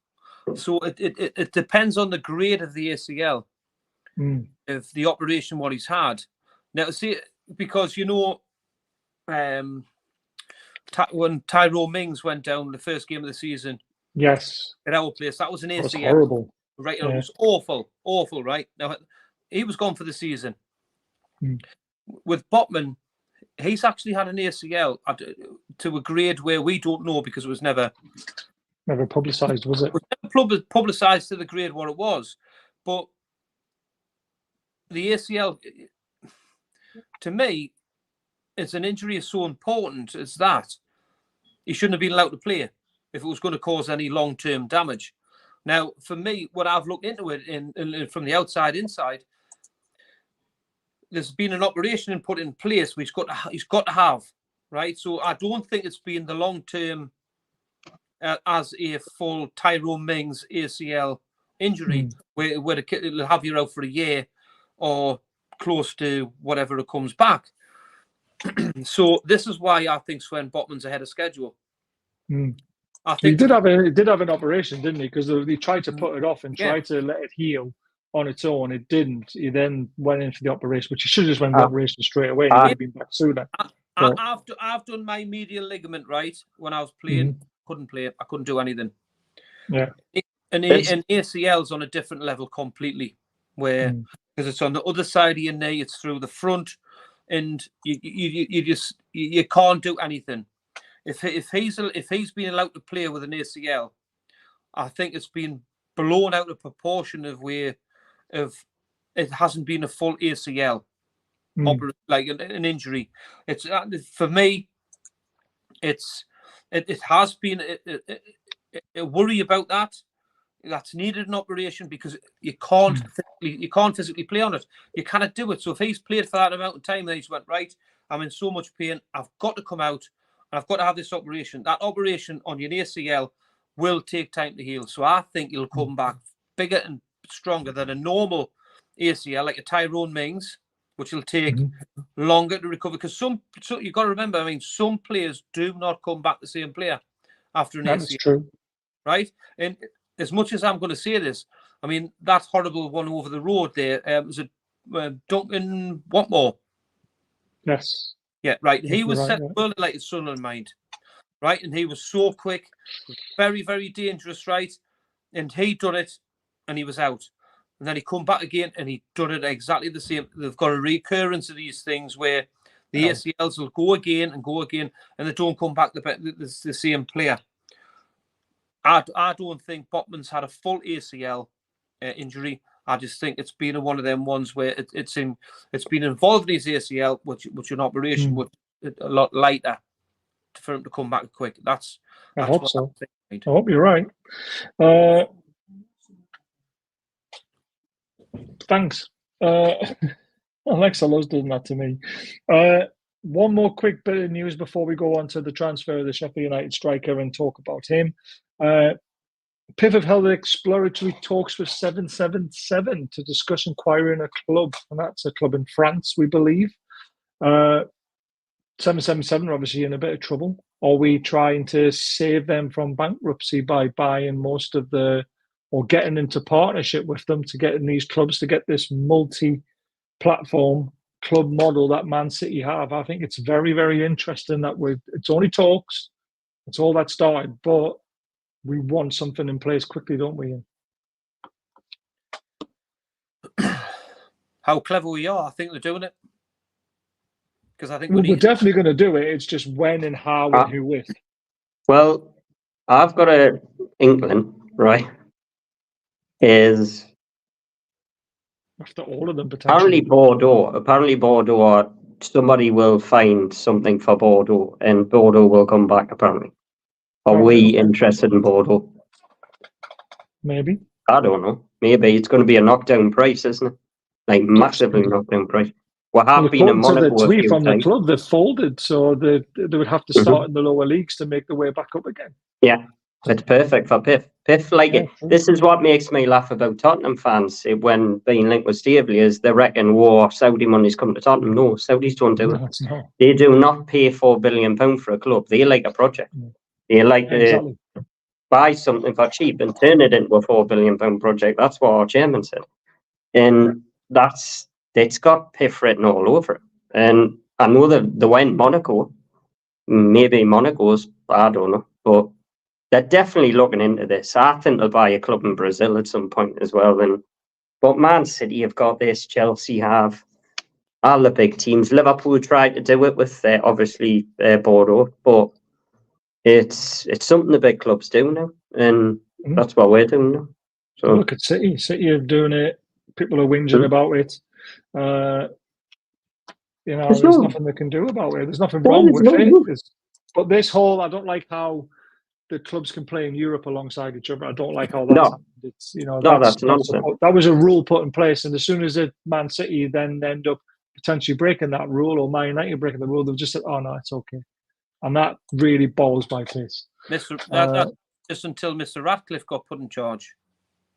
So it depends on the grade of the ACL, of the operation what he's had. Now, see, because when Tyrone Mings went down the first game of the season, yes, at our place, that was an ACL. It was horrible, right? It was awful, right? Now he was gone for the season. With Botman, he's actually had an ACL to a grade where we don't know because it was never publicised, was it? It was never publicised to the grade what it was. But the ACL, to me, it's an injury is so important as that he shouldn't have been allowed to play if it was going to cause any long-term damage. Now, for me, what I've looked into it in from the outside inside, there's been an operation put in place which he's got to have, right? So I don't think it's been the long-term as a full Tyrone Mings ACL injury where it'll have you out for a year or close to whatever it comes back. So this is why I think Sven Botman's ahead of schedule. I think he did have an operation, didn't he? Because he tried to put it off and tried to let it heal on its own. It didn't. He then went in for the operation, which he should have just went for the operation straight away. He would have been back sooner. I've done my medial ligament, right? When I was playing, couldn't play. I couldn't do anything. Yeah. And ACL's on a different level completely, where because it's on the other side of your knee, it's through the front, and you can't do anything. If he's been allowed to play with an ACL, I think it's been blown out of proportion of where it hasn't been a full ACL, like an injury. It's for me, it has been a worry about that. That's needed an operation because you can't physically play on it. You cannot do it. So if he's played for that amount of time, then he's went, right, I'm in so much pain. I've got to come out and I've got to have this operation. That operation on your ACL will take time to heal. So I think he'll come back bigger and stronger than a normal ACL, like a Tyrone Mings, which will take longer to recover. Because you've got to remember, I mean, some players do not come back the same player after an ACL. That's true. Right? And as much as I'm going to say this, I mean, that horrible one over the road there, was it Duncan Watmore? Yes. Yeah, right. He was set well like his Sunderland mind, right? And he was so quick, very, very dangerous, right? And he done it, and he was out. And then he come back again, and he done it exactly the same. They've got a recurrence of these things where the ACLs will go again, and they don't come back the same player. I don't think Botman's had a full ACL injury. I just think it's been one of them ones where it's been involved in his ACL, which an operation would a lot lighter for him to come back quick. I hope so. I hope you're right. Thanks. Alexa loves doing that to me. One more quick bit of news before we go on to the transfer of the Sheffield United striker and talk about him. PIF have held exploratory talks with 777 to discuss acquiring a club, and that's a club in France, we believe. 777 are obviously in a bit of trouble. Are we trying to save them from bankruptcy by buying most of or getting into partnership with them to get in these clubs to get this multi-platform club model that Man City have? I think it's very, very interesting that it's only talks. It's all that started, but we want something in place quickly, don't we? How clever we are. I think they're doing it. Because I think we're definitely going to do it. It's just when and how and who with. Well, I've got an inkling, right? Is after all of them potentially. Apparently Bordeaux, somebody will find something for Bordeaux, and Bordeaux will come back. Apparently, are we interested in Bordeaux? Maybe. I don't know. Maybe it's going to be a knockdown price, isn't it? Like massively knockdown price. What have been in Monaco? The tweet from the club, they've folded, so they would have to start in the lower leagues to make the way back up again. Yeah. It's perfect for PIF. PIF like it. This is what makes me laugh about Tottenham fans when being linked with Staveley is they reckon, Saudi money's come to Tottenham. No, Saudis don't do it. No. They do not pay £4 billion for a club. They like a project. They like to buy something for cheap and turn it into a £4 billion project. That's what our chairman said. And it's got PIF written all over it. And I know that they went Monaco. Maybe Monaco's, I don't know. But they're definitely looking into this. I think they'll buy a club in Brazil at some point as well. But Man City have got this, Chelsea have, all the big teams. Liverpool tried to do it with, obviously, Bordeaux. But it's something the big clubs do now. And that's what we're doing now. So look at City. City are doing it. People are whinging about it. There's nothing they can do about it. There's nothing wrong with it. But this whole, I don't like how the clubs can play in Europe alongside each other. I don't like how that's happened. It's that's nonsense. That was a rule put in place, and as soon as Man City then end up potentially breaking that rule, or Man United breaking the rule, they've just said, "Oh no, it's okay," and that really boils my face. Just until Mr. Ratcliffe got put in charge,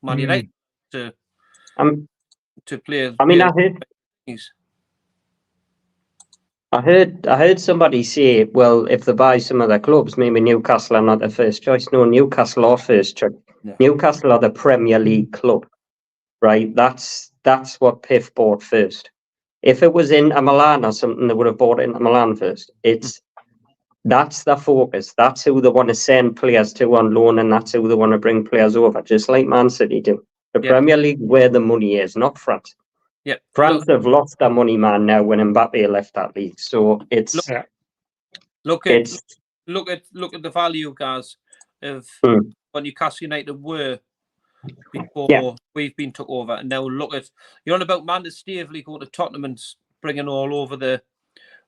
Man United to play. I mean, I heard somebody say, well, if they buy some of their clubs, maybe Newcastle are not their first choice. No, Newcastle are first choice. Yeah. Newcastle are the Premier League club, right? That's what PIF bought first. If it was in Milan or something, they would have bought it into Milan first. That's the focus. That's who they want to send players to on loan, and that's who they want to bring players over, just like Man City do. The Premier League, where the money is, not France. Yeah, France have lost their money, man, now when Mbappe left that league. So it's look at the value, guys, of what Newcastle United were before we've been took over, and now look at you're on about Amanda Stavely going to Tottenham and bringing all over the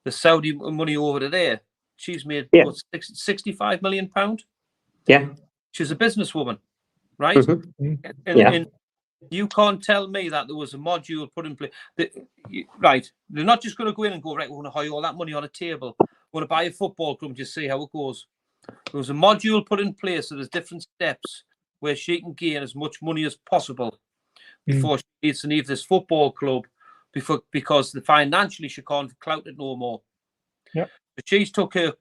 Saudi money over to there. She's made what, £65 million. Yeah, she's a businesswoman, right? And you can't tell me that there was a module put in place. Right, they're not just going to go in and go, right, we're going to hire all that money on a table. We're going to buy a football club and just see how it goes. There was a module put in place, so there's different steps where she can gain as much money as possible before she needs to leave this football club, because financially she can't clout it no more. Yeah. But she's took her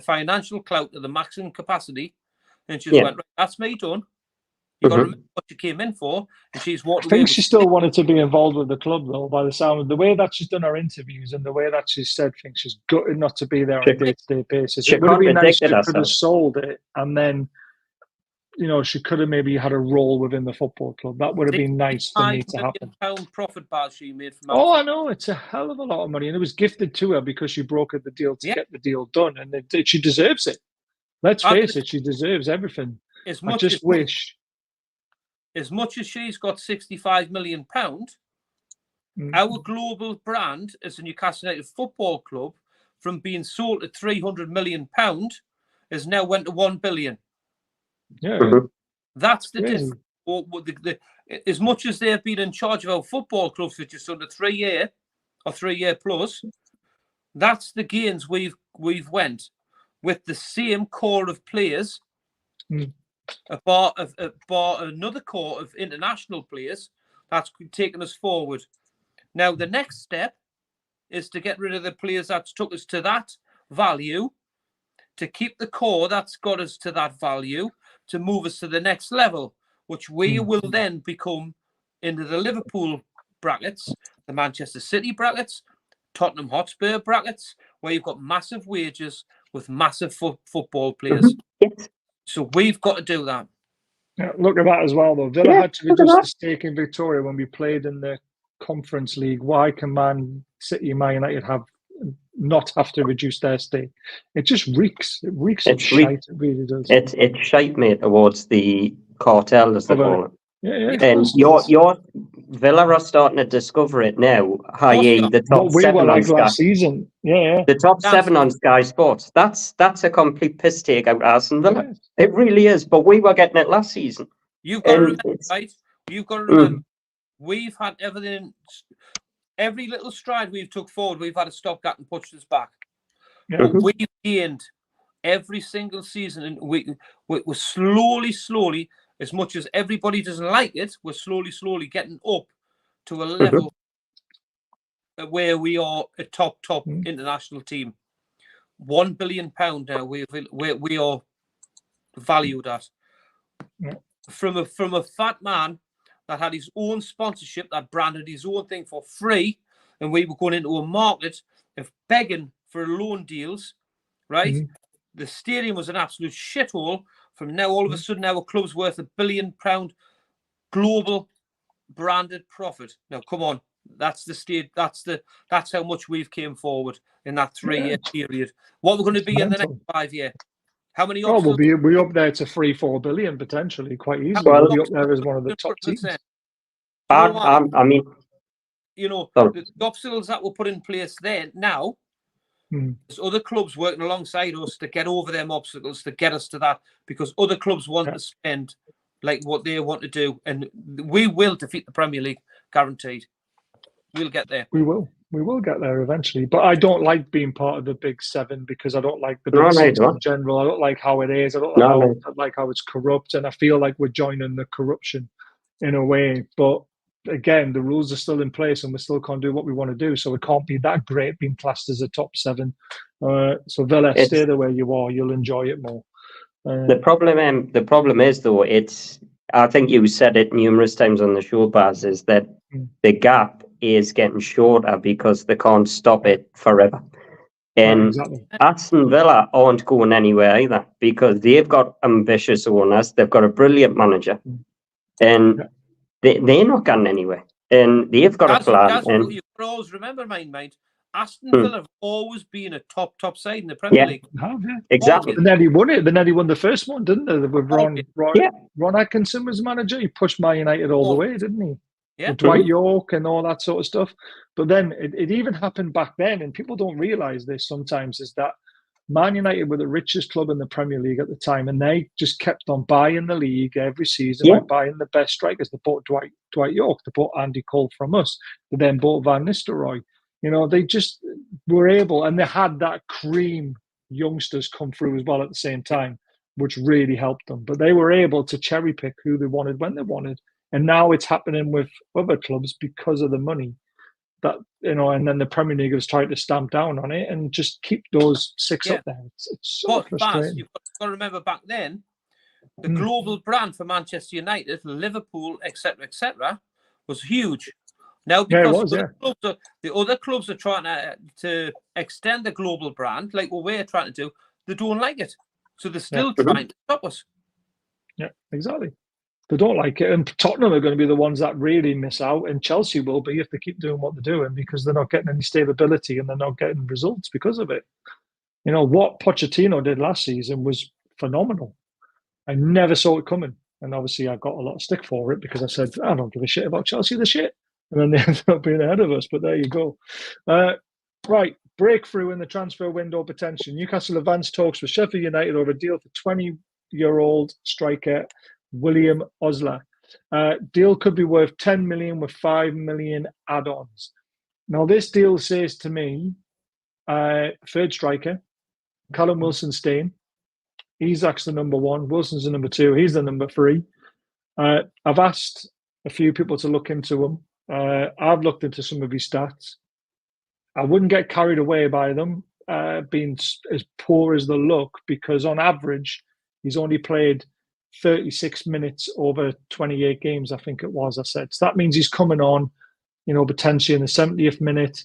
financial clout to the maximum capacity, and she's went, right, that's me done. You got to remember what you came in for, and she's walked away. I think she still wanted to be involved with the club, though, by the sound of the way that she's done her interviews and the way that she's said things. She's gutted not to be there on a day-to-day basis. It would have been nice if she could have sold it, and then, you know, she could have maybe had a role within the football club. That would have been nice for me to happen. £5 profit bar she made from I know, it's a hell of a lot of money, and it was gifted to her because she brokered the deal to get the deal done, and she deserves it. Let's face it, she deserves everything. As much as she's got £65 million, our global brand as a Newcastle United football club, from being sold at £300 million, has now went to £1 billion. Yeah, that's the difference. As much as they've been in charge of our football clubs for just under 3 years or 3 year plus, that's the gains we've went with the same core of players, bar another core of international players that's taken us forward. Now the next step is to get rid of the players that's took us to that value, to keep the core that's got us to that value, to move us to the next level, which we will then become into the Liverpool brackets, the Manchester City brackets, Tottenham Hotspur brackets, where you've got massive wages with massive football players. So we've got to do that. Yeah, look at that as well, though. Villa had to reduce the stake in Victoria when we played in the Conference League. Why can Man City and Man United not have to reduce their stake? It just reeks. It reeks of shite. It really does. It's shite, mate, towards the cartel, as they call it. And your Villa are starting to discover it now, i.e. the top seven on Sky. Last season. The top seven on Sky Sports. That's a complete piss take out Aston Villa. Yes. It really is. But we were getting it last season. You've got to remember, right? You've got to remember, we've had everything. Every little stride we've took forward, we've had to stop that and push us back. But we've gained every single season, and we're slowly, as much as everybody doesn't like it, we're slowly getting up to a level where we are a top international team. £1 billion now we are valued at. From a fat man that had his own sponsorship, that branded his own thing for free, and we were going into a market of begging for loan deals, right? The stadium was an absolute shithole. From now, all of a sudden, our club's worth £1 billion global branded profit. Now, come on, that's the state. That's how much we've came forward in that 3 year period. What we're going to be in the next 5 years? How many? We'll be up there to £3-4 billion potentially, quite easily. We'll be up there as one of the top teams. I mean, the obstacles that were put in place there now. There's other clubs working alongside us to get over them obstacles, to get us to that, because other clubs want to spend like what they want to do, and we will defeat the Premier League, guaranteed. We'll get there. We will get there eventually. But I don't like being part of the Big Seven, because I don't like the Big Six in general. I don't like how it is. I don't like how it's corrupt, and I feel like we're joining the corruption in a way. But again, the rules are still in place, and we still can't do what we want to do. So it can't be that great being classed as a top seven. So Villa, stay the way you are. You'll enjoy it more. The problem is, though, I think you said it numerous times on the show, Baz, is that the gap is getting shorter because they can't stop it forever. And exactly. Aston Villa aren't going anywhere either because they've got ambitious owners. They've got a brilliant manager, and they're not going anywhere. And they've got a plan. And you always remember, mind, Aston Villa have always been a top side in the Premier League. Exactly. And then he won it. Then he won the first one, didn't they? With Ron Atkinson was manager. He pushed Man United all the way, didn't he? Yeah. With Dwight York and all that sort of stuff. But then it even happened back then, and people don't realise this sometimes, is that Man United were the richest club in the Premier League at the time, and they just kept on buying the league every season, by buying the best strikers. They bought Dwight York, they bought Andy Cole from us, they then bought Van Nistelrooy. You know, they just were able, and they had that cream youngsters come through as well at the same time, which really helped them. But they were able to cherry pick who they wanted when they wanted. And now it's happening with other clubs because of the money that, you know, and then the Premier League has tried to stamp down on it and just keep those six up there. It's so frustrating. You've got to remember back then, the global brand for Manchester United, Liverpool, etc., was huge. Now, because the other clubs are trying to extend the global brand, like what we're trying to do, they don't like it. So they're still trying to stop us. Yeah, exactly. They don't like it. And Tottenham are going to be the ones that really miss out. And Chelsea will be if they keep doing what they're doing because they're not getting any stability and they're not getting results because of it. You know, what Pochettino did last season was phenomenal. I never saw it coming. And obviously I got a lot of stick for it because I said, I don't give a shit about Chelsea, they're shit. And then they ended up being ahead of us. But there you go. Right. Breakthrough in the transfer window potential. Newcastle advanced talks with Sheffield United over a deal for 20-year-old striker William Osula. Deal could be worth 10 million with 5 million add-ons. Now, this deal says to me, third striker, Callum Wilson-Stein. Isak's the number one. Wilson's the number two. He's the number three. I've asked a few people to look into him. I've looked into some of his stats. I wouldn't get carried away by them being as poor as they look because on average, he's only played 36 minutes over 28 games, I think it was, I said. So that means he's coming on, you know, potentially in the 70th minute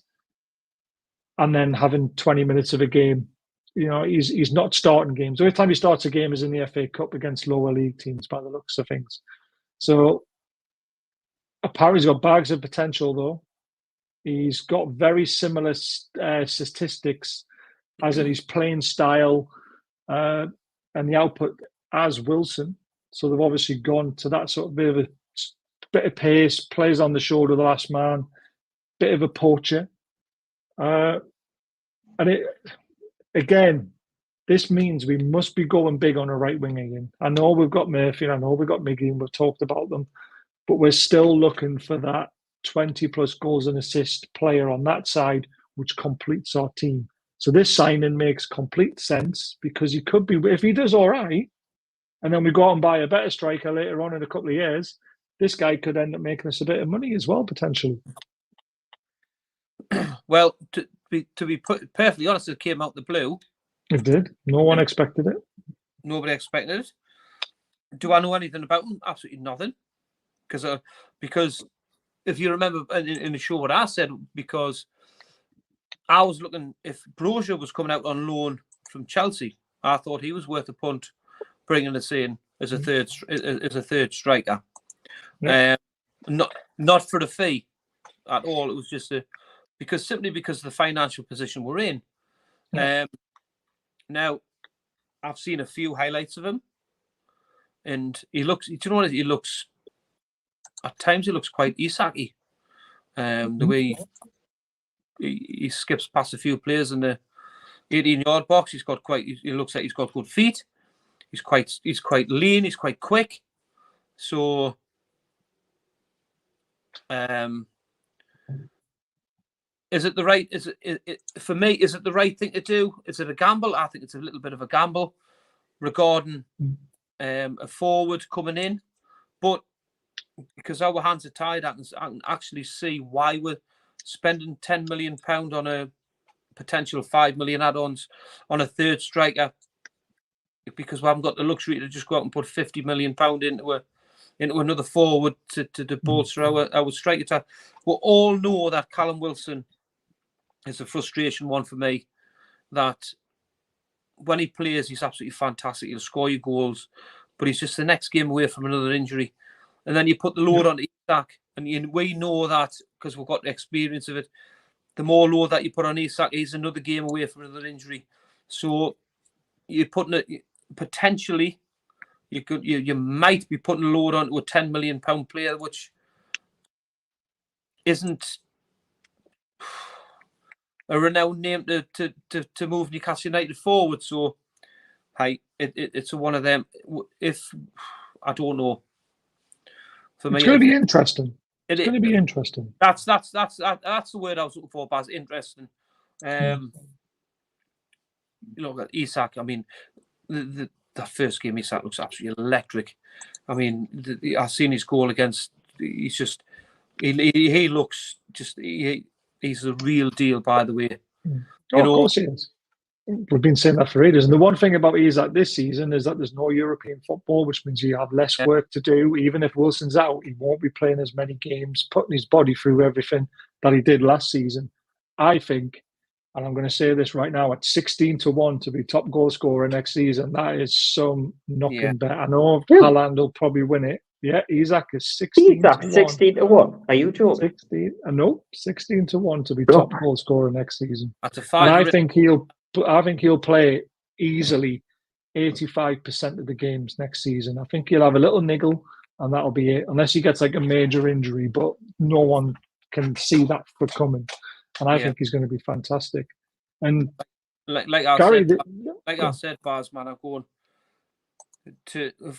and then having 20 minutes of a game. You know, he's not starting games. The only time he starts a game is in the FA Cup against lower league teams by the looks of things. So apparently he's got bags of potential, though. He's got very similar statistics as in his playing style and the output as Wilson. So they've obviously gone to that sort of bit of pace, plays on the shoulder of the last man, bit of a poacher. And again, this means we must be going big on a right wing again. I know we've got Murphy, and I know we've got Miggy, and we've talked about them, but we're still looking for that 20 plus goals and assists player on that side, which completes our team. So this signing makes complete sense because he could be, if he does all right, and then we go out and buy a better striker later on in a couple of years, this guy could end up making us a bit of money as well, potentially. Well, to be perfectly honest, it came out the blue. It did. No one expected it. Nobody expected it. Do I know anything about him? Absolutely nothing. Because if you remember in the show what I said, because I was looking, if Brozier was coming out on loan from Chelsea, I thought he was worth a punt, bringing us in as a third striker. Yeah. Not for the fee at all. It was just simply because of the financial position we're in. Yeah. Now, I've seen a few highlights of him, and he looks. Do you know what? He looks. At times, he looks quite Isak-y. The way he skips past a few players in the 18-yard box. He looks like he's got good feet. He's quite lean. He's quite quick. So, is it the right? For me? Is it the right thing to do? Is it a gamble? I think it's a little bit of a gamble regarding a forward coming in, but because our hands are tied, I can actually see why we're spending £10 million on a potential 5 million add-ons on a third striker, because we haven't got the luxury to just go out and put £50 million into another forward to bolster our strike attack. We all know that Callum Wilson is a frustration one for me, that when he plays, he's absolutely fantastic. He'll score you goals, but he's just the next game away from another injury. And then you put the load on Isak, and we know that because we've got the experience of it. The more load that you put on Isak, he's another game away from another injury. So you're putting it potentially. You might be putting a load onto a £10 million player, which isn't a renowned name to move Newcastle United forward. So, hey, it's one of them. If I don't know, for me, it's going to be interesting. It's going to be interesting. That's the word I was looking for, Baz. Interesting. Isak. I mean, that first game, Isak looks absolutely electric. I mean, I've seen his goal against. He's just. He looks just. He's the real deal, by the way. Of course he is. We've been saying that for ages. And the one thing about Isak this season is that there's no European football, which means you have less work to do. Even if Wilson's out, he won't be playing as many games, putting his body through everything that he did last season. I think, and I'm going to say this right now, at 16-1 to be top goal scorer next season, that is some knocking bet. I know Haaland will probably win it. Yeah, Isak is 16-1. 16-1. Are you joking? 16-1 to be top goal scorer next season. That's a and I think he'll play easily 85% of the games next season. I think he'll have a little niggle, and that'll be it. Unless he gets like a major injury, but no one can see that for coming. And I think he's going to be fantastic. And like I said, Baz, man, I'm going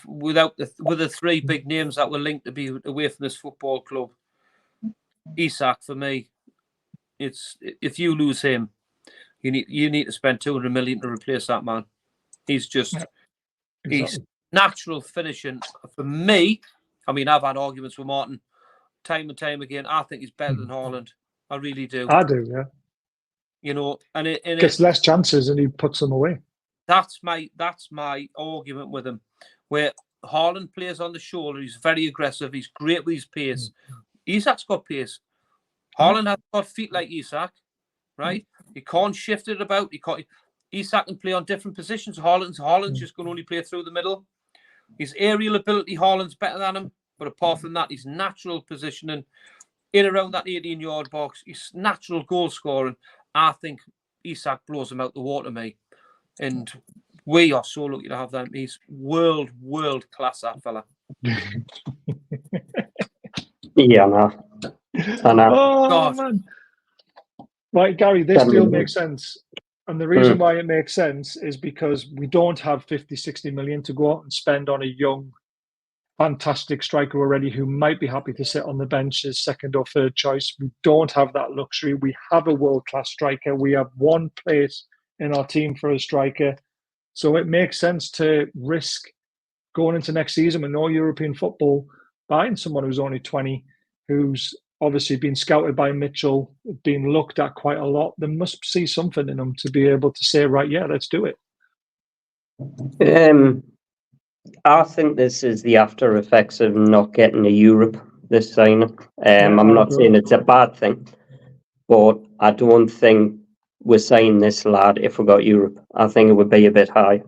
with the three big names that were linked to be away from this football club. Isak, for me, it's if you lose him, you need to spend 200 million to replace that man. He's just he's natural finishing for me. I mean, I've had arguments with Martin time and time again. I think he's better than Haaland. I really do. I do, yeah. You know, and it gets less chances and he puts them away. That's my argument with him. Where Haaland plays on the shoulder, he's very aggressive. He's great with his pace. Isak's got pace. Haaland has got feet like Isak, right? He can't shift it about. Isak can play on different positions. Haaland's just going to only play through the middle. His aerial ability, Haaland's better than him. But apart from that, his natural positioning in around that 18-yard box, his natural goal scoring, I think Isak blows him out the water, mate. And we are so lucky to have them. He's world class, that fella. Yeah, I know. Oh, God. man. Right, Gary, this deal makes sense. And the reason why it makes sense is because we don't have 50, 60 million to go out and spend on a young, fantastic striker already who might be happy to sit on the bench as second or third choice. We don't have that luxury. We have a world-class striker. We have one place in our team for a striker. So it makes sense to risk going into next season with no European football, buying someone who's only 20, who's obviously been scouted by Mitchell, been looked at quite a lot. They must see something in them to be able to say, right, yeah, let's do it. I think this is the after effects of not getting to Europe this signing. I'm not saying it's a bad thing, but I don't think we're signing this lad if we got Europe. I think it would be a bit high.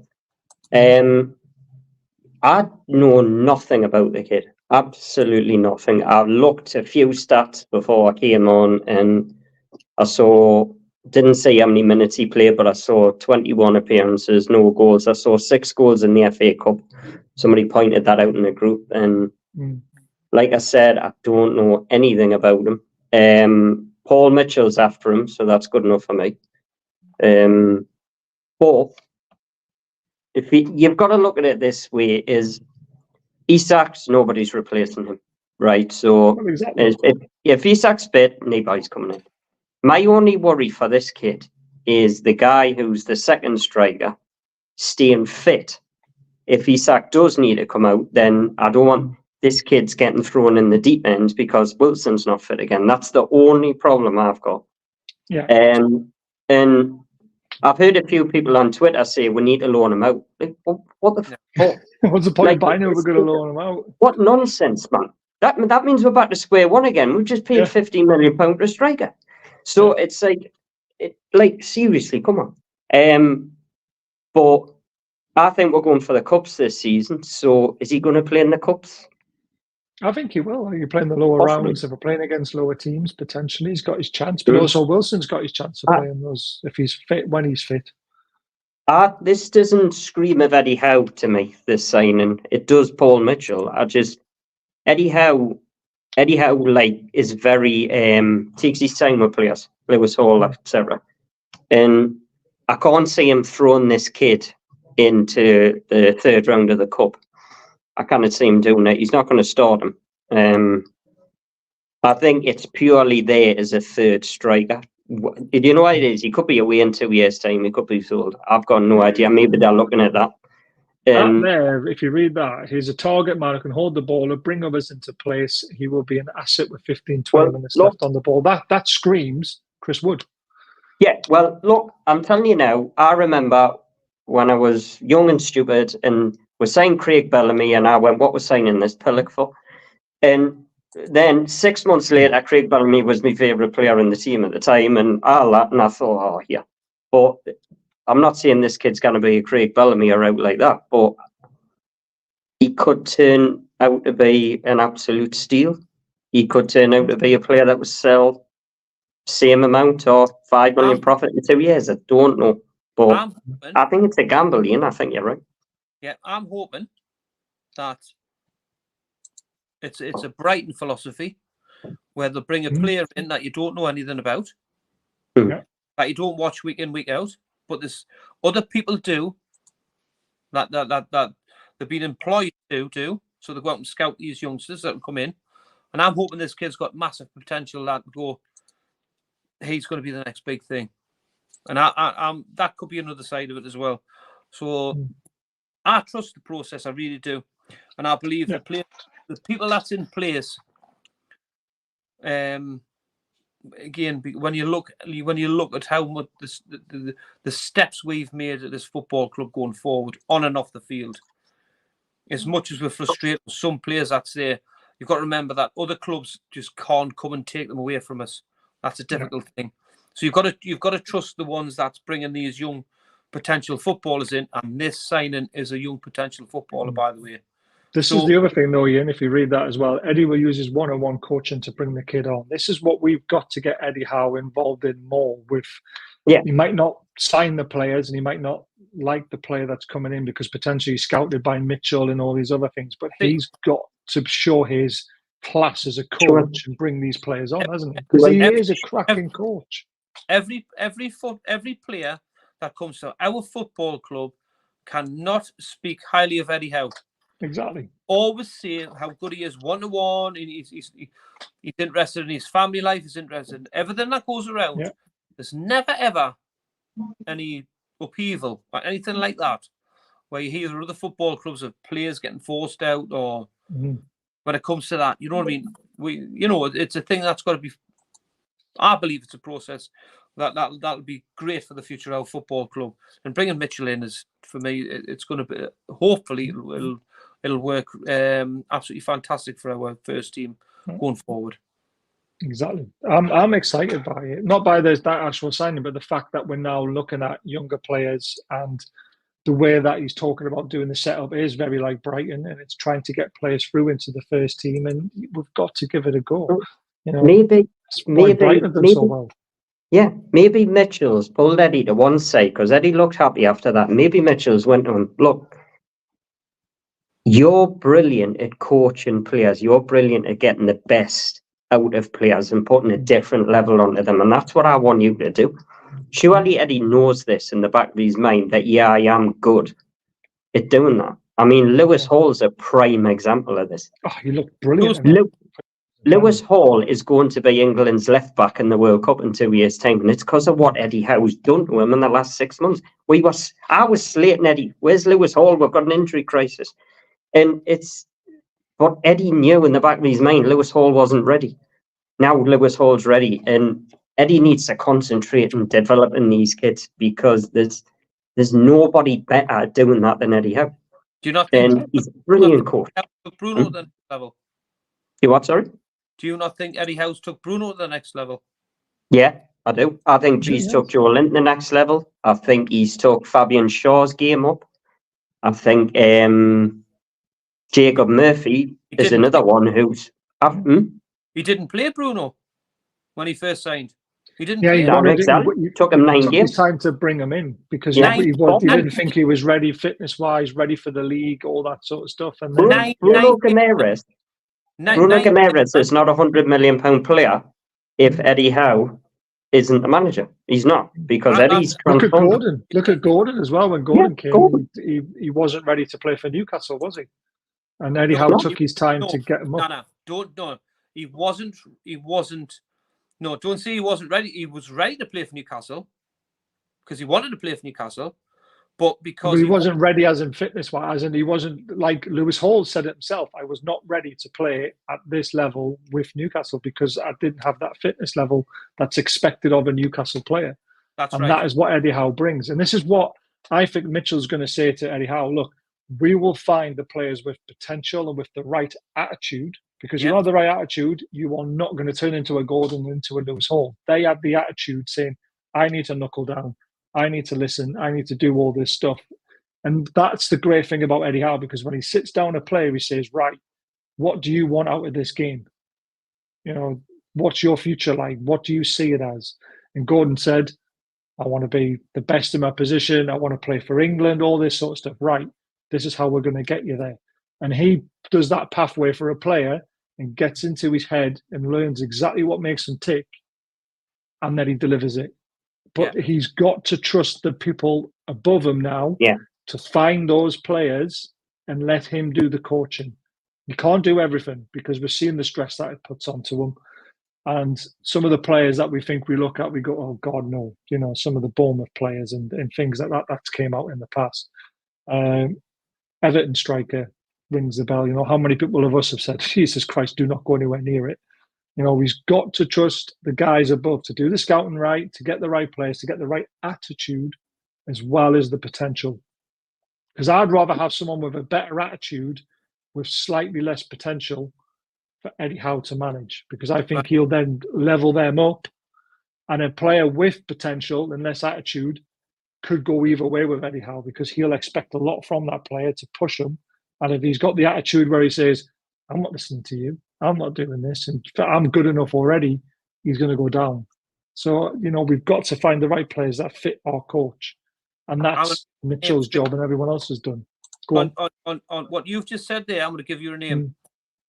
I know nothing about the kid. Absolutely nothing. I've looked a few stats before I came on, and I didn't see how many minutes he played, but I saw 21 appearances, no goals. I saw 6 goals in the FA Cup. Somebody pointed that out in the group, and like I said, I don't know anything about him. Paul Mitchell's after him, so that's good enough for me. But if you've got to look at it this way: is Isak's, nobody's replacing him, right? So if Isak's fit, nobody's coming in. My only worry for this kid is the guy who's the second striker staying fit. If Isak does need to come out, then I don't want this kid's getting thrown in the deep end because Wilson's not fit again. That's the only problem I've got. Yeah. And I've heard a few people on Twitter say we need to loan him out. Like, what the fuck? What's the point Like, of buying him if we're going to loan him out? What nonsense, man. That means we're back to square one again. We've just paid £15 million for a striker. So it's like, seriously, come on. But I think we're going for the Cups this season. So is he going to play in the Cups? I think he will. You're playing the lower rounds. If we're playing against lower teams, potentially he's got his chance. But also Wilson's got his chance of playing those if he's fit, when he's fit. This doesn't scream of Eddie Howe to me, this signing. It does Paul Mitchell. Eddie Howe, like, is very, takes his time with players, Lewis Hall, etc. And I can't see him throwing this kid into the third round of the Cup. I cannot see him doing it. He's not going to start him. I think it's purely there as a third striker. Do you know what it is? He could be away in 2 years' time. He could be sold. I've got no idea. Maybe they're looking at that. There, if you read that, he's a target man who can hold the ball and bring others into place. He will be an asset with 15, 20 minutes left on the ball. That screams Chris Wood. Yeah, well, look, I'm telling you now, I remember when I was young and stupid and we signed Craig Bellamy and I went, what was signing this Pillock for? And then 6 months later, Craig Bellamy was my favourite player in the team at the time and all that. And I thought, oh, yeah. But I'm not saying this kid's going to be a Craig Bellamy or out like that, but he could turn out to be an absolute steal. He could turn out to be a player that would sell same amount or 5 million profit in 2 years. I don't know. But I think it's a gamble, Ian. I think you're right. Yeah, I'm hoping that it's a Brighton philosophy where they'll bring a player in that you don't know anything about, that you don't watch week in, week out, but there's other people do that they've been employed to do, so they go out and scout these youngsters that will come in. And I'm hoping this kid's got massive potential that go, he's going to be the next big thing. And I'm that could be another side of it as well. So I trust the process, I really do, and I believe the people that's in place. Again, when you look at how much the steps we've made at this football club going forward, on and off the field, as much as we're frustrated with some players that say, you've got to remember that other clubs just can't come and take them away from us. That's a difficult thing. So you've got to trust the ones that's bringing these young potential footballers in, and this signing is a young potential footballer, by the way. This is the other thing, though, Ian, if you read that as well. Eddie will use his one-on-one coaching to bring the kid on. This is what we've got to get Eddie Howe involved in more with. He might not sign the players and he might not like the player that's coming in because potentially he's scouted by Mitchell and all these other things, but he's got to show his class as a coach and bring these players on, hasn't he? Because he is a cracking coach. Every player that comes to our football club cannot speak highly of Eddie Howe. Exactly. Always say how good he is one-to-one. He's interested in his family life. He's interested in everything that goes around. Yeah. There's never, ever any upheaval or anything like that where you hear other football clubs of players getting forced out or when it comes to that. You know what I mean? It's a thing that's got to be... I believe it's a process that'll be great for the future of our football club. And bringing Mitchell in is, for me, it's going to be, hopefully it'll work absolutely fantastic for our first team going forward. Exactly. I'm excited by it. Not by that actual signing, but the fact that we're now looking at younger players and the way that he's talking about doing the setup is very like Brighton, and it's trying to get players through into the first team, and we've got to give it a go. Maybe Brighton done so well. Yeah, maybe Mitchell's pulled Eddie to one side because Eddie looked happy after that. Maybe Mitchell's went on, look, you're brilliant at coaching players. You're brilliant at getting the best out of players and putting a different level onto them. And that's what I want you to do. Surely Eddie knows this in the back of his mind that, yeah, I am good at doing that. I mean, Lewis Hall's a prime example of this. Oh, he looked brilliant. Lewis Hall is going to be England's left back in the World Cup in 2 years' time, and it's because of what Eddie Howe's done to him in the last 6 months. I was slating Eddie. Where's Lewis Hall? We've got an injury crisis, and it's what Eddie knew in the back of his mind. Lewis Hall wasn't ready. Now Lewis Hall's ready, and Eddie needs to concentrate on developing these kids because there's nobody better at doing that than Eddie Howe. Do you not think And he's a brilliant coach. took Bruno to the next level? You what, sorry? Do you not think Eddie Howe's took Bruno to the next level? Yeah, I do. I think he's took Joe Linton to the next level. I think he's took Fabian Shaw's game up. I think Jacob Murphy is another one who's... He didn't play Bruno when he first signed. He didn't Yeah, play. he took him 9 took games. his time to bring him in because Yeah. he didn't think he was ready fitness-wise, ready for the league, all that sort of stuff. And then Bruno Guimaraes is not £100 million player if Eddie Howe isn't the manager. He's not, because Eddie's look at transformed. Gordon. Look at Gordon as well. When Gordon came, he wasn't ready to play for Newcastle, was he? And Eddie Howe took his time to get him up. No, he wasn't. No, don't say he wasn't ready. He was ready to play for Newcastle because he wanted to play for Newcastle, but he wasn't ready as in fitness-wise, and he wasn't, like Lewis Hall said it himself, I was not ready to play at this level with Newcastle because I didn't have that fitness level that's expected of a Newcastle player. That's right. That is what Eddie Howe brings. And this is what I think Mitchell's going to say to Eddie Howe. Look, we will find the players with potential and with the right attitude, because you have the right attitude, you are not going to turn into a Gordon, into a Lewis Hall. They have the attitude saying, I need to knuckle down. I need to listen. I need to do all this stuff. And that's the great thing about Eddie Howe, because when he sits down to play, he says, right, what do you want out of this game? You know, what's your future like? What do you see it as? And Gordon said, I want to be the best in my position. I want to play for England, all this sort of stuff. Right, this is how we're going to get you there. And he does that pathway for a player and gets into his head and learns exactly what makes him tick, and then he delivers it. But he's got to trust the people above him now to find those players and let him do the coaching. He can't do everything because we're seeing the stress that it puts onto him. And some of the players that we think we look at, we go, oh, God, no. You know, some of the Bournemouth players and things like that came out in the past. Everton striker rings the bell. You know, how many people of us have said, Jesus Christ, do not go anywhere near it. You know, he's got to trust the guys above to do the scouting right, to get the right players, to get the right attitude, as well as the potential. Because I'd rather have someone with a better attitude with slightly less potential for Eddie Howe to manage, because I think he'll then level them up, and a player with potential and less attitude could go either way with Eddie Howe, because he'll expect a lot from that player to push him. And if he's got the attitude where he says, I'm not listening to you, I'm not doing this, and I'm good enough already, he's going to go down. So, you know, we've got to find the right players that fit our coach. And that's Mitchell's job, and everyone else has done. Go on what you've just said there, I'm going to give you a name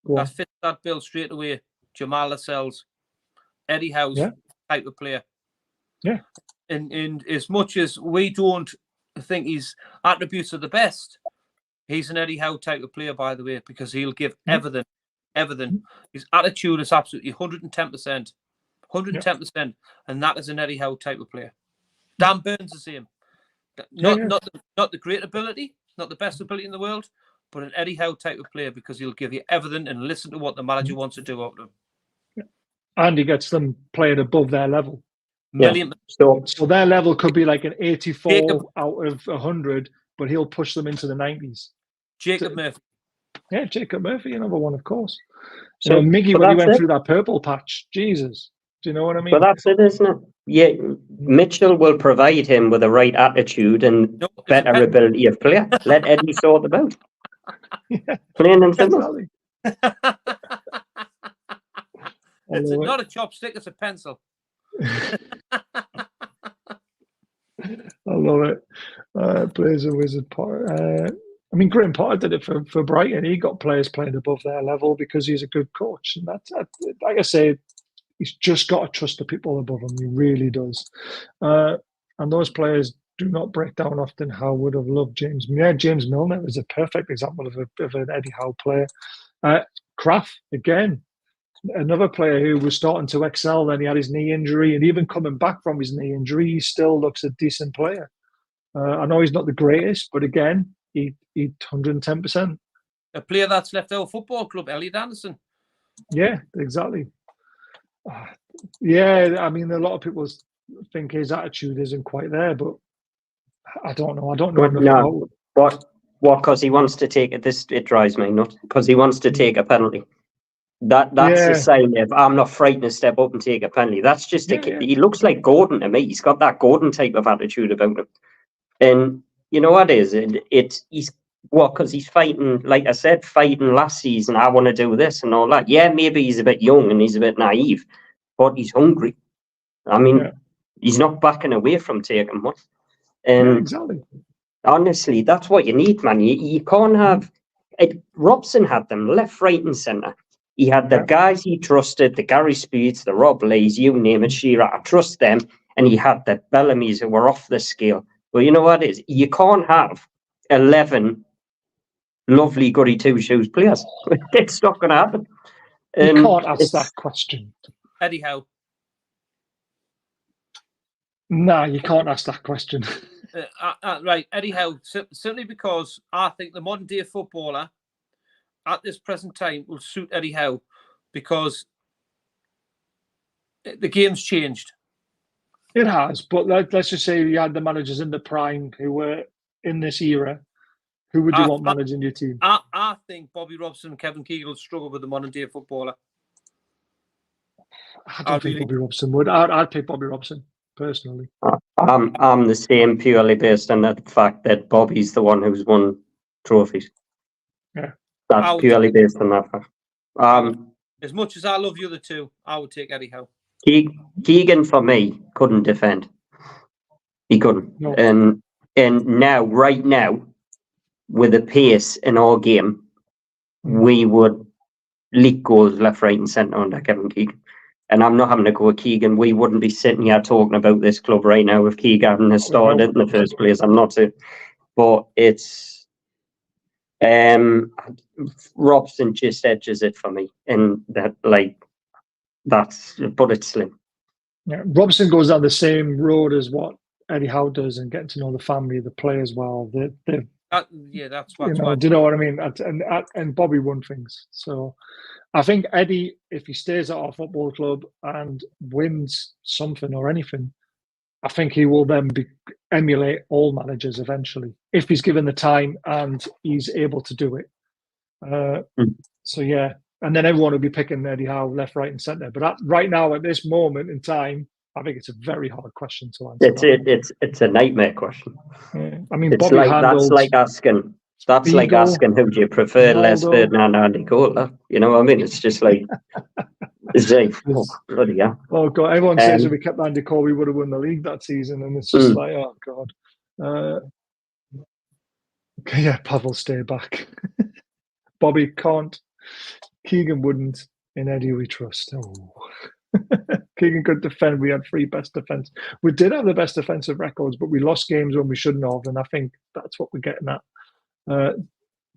that fits that bill straight away. Jamal Lascelles, Eddie Howe's type of player. Yeah. And as much as we don't think his attributes are the best, he's an Eddie Howe type of player, by the way, because he'll give everything. His attitude is absolutely 110%. 110%. And that is an Eddie Howe type of player. Dan Burns the same. Not the great ability, not the best ability in the world, but an Eddie Howe type of player, because he'll give you everything and listen to what the manager wants to do out of him. And he gets them playing above their level. So their level could be like an 84 out of 100, but he'll push them into the 90s. Jacob Murphy. Yeah, Jacob Murphy, another one, of course. So Miggy, when he went through that purple patch, Jesus, do you know what I mean? But that's it, isn't it? Yeah, Mitchell will provide him with the right attitude and better ability of player. Let Eddie sort them out. Plain and simple. It's not a chopstick, it's a pencil. I love it. Plays a wizard part. I mean, Graham Potter did it for Brighton. He got players playing above their level because he's a good coach. And that's, like I say, he's just got to trust the people above him. He really does. And those players do not break down often. Howe would have loved James. Yeah, James Milner is a perfect example of an Eddie Howe player. Kraft, again, another player who was starting to excel. Then he had his knee injury, and even coming back from his knee injury, he still looks a decent player. I know he's not the greatest, but again, he 110%. A player that's left our football club, Elliot Anderson. Yeah, exactly. Yeah, I mean, a lot of people think his attitude isn't quite there, but I don't know. I don't know enough about What? Because he wants to take it. It drives me nuts. Because he wants to take a penalty. That's a sign of I'm not frightened to step up and take a penalty. That's just he looks like Gordon to me. He's got that Gordon type of attitude about him. And you know what is it? He's because he's fighting, like I said, fighting last season. I want to do this and all that. Yeah, maybe he's a bit young and he's a bit naive, but he's hungry. I mean, he's not backing away from taking much. And exactly. Honestly, that's what you need, man. You can't have it. Robson had them left, right, and centre. He had the guys he trusted, the Gary Speeds, the Rob Lees, you name it, Shearer. I trust them. And he had the Bellamy's who were off the scale. But you know what it is? You can't have 11 lovely goody two-shoes players. It's not going to happen. You can't ask that question. Eddie Howe. Nah, you can't ask that question. Right, Eddie Howe, simply because I think the modern day footballer at this present time will suit Eddie Howe because the game's changed. It has, but let's just say you had the managers in the prime who were in this era. Who would you want managing your team? I think Bobby Robson and Kevin Keegan will struggle with the modern day footballer. I don't think Bobby Robson would. I'd pick Bobby Robson personally. I'm the same, purely based on the fact that Bobby's the one who's won trophies. Yeah, that's purely based on that fact. As much as I love the other two, I would take Eddie Howe. Keegan for me couldn't defend. He couldn't. No. And now, right now, with the pace in our game, we would leak goals left, right, and centre under Kevin Keegan. And I'm not having to go with Keegan. We wouldn't be sitting here talking about this club right now if Keegan hadn't have started it in the first place. I'm not to, but it's Robson just edges it for me, and that but it's slim. Yeah, Robson goes down the same road as what Eddie Howe does, and getting to know the family, the players well. That's what. Do you know what I mean? And Bobby won things. So I think Eddie, if he stays at our football club and wins something or anything, I think he will then emulate all managers eventually, if he's given the time and he's able to do it. So yeah, and then everyone will be picking Eddie Howe left, right, and centre. But right now, at this moment in time, I think it's a very hard question to answer. It's a nightmare question. Yeah. I mean, it's that's like asking who do you prefer, Les Ferdinand or Andy Cole? You know what I mean? It's just like it's like bloody hell. Oh god! Everyone says if we kept Andy Cole, we would have won the league that season, and it's just like, oh god. Okay, yeah, Pavel, stay back. Bobby can't. Keegan wouldn't. In Eddie, we trust. Oh. Keegan could defend. We had 3 best defense. We did have the best defensive records, but we lost games when we shouldn't have, and I think that's what we're getting at. Of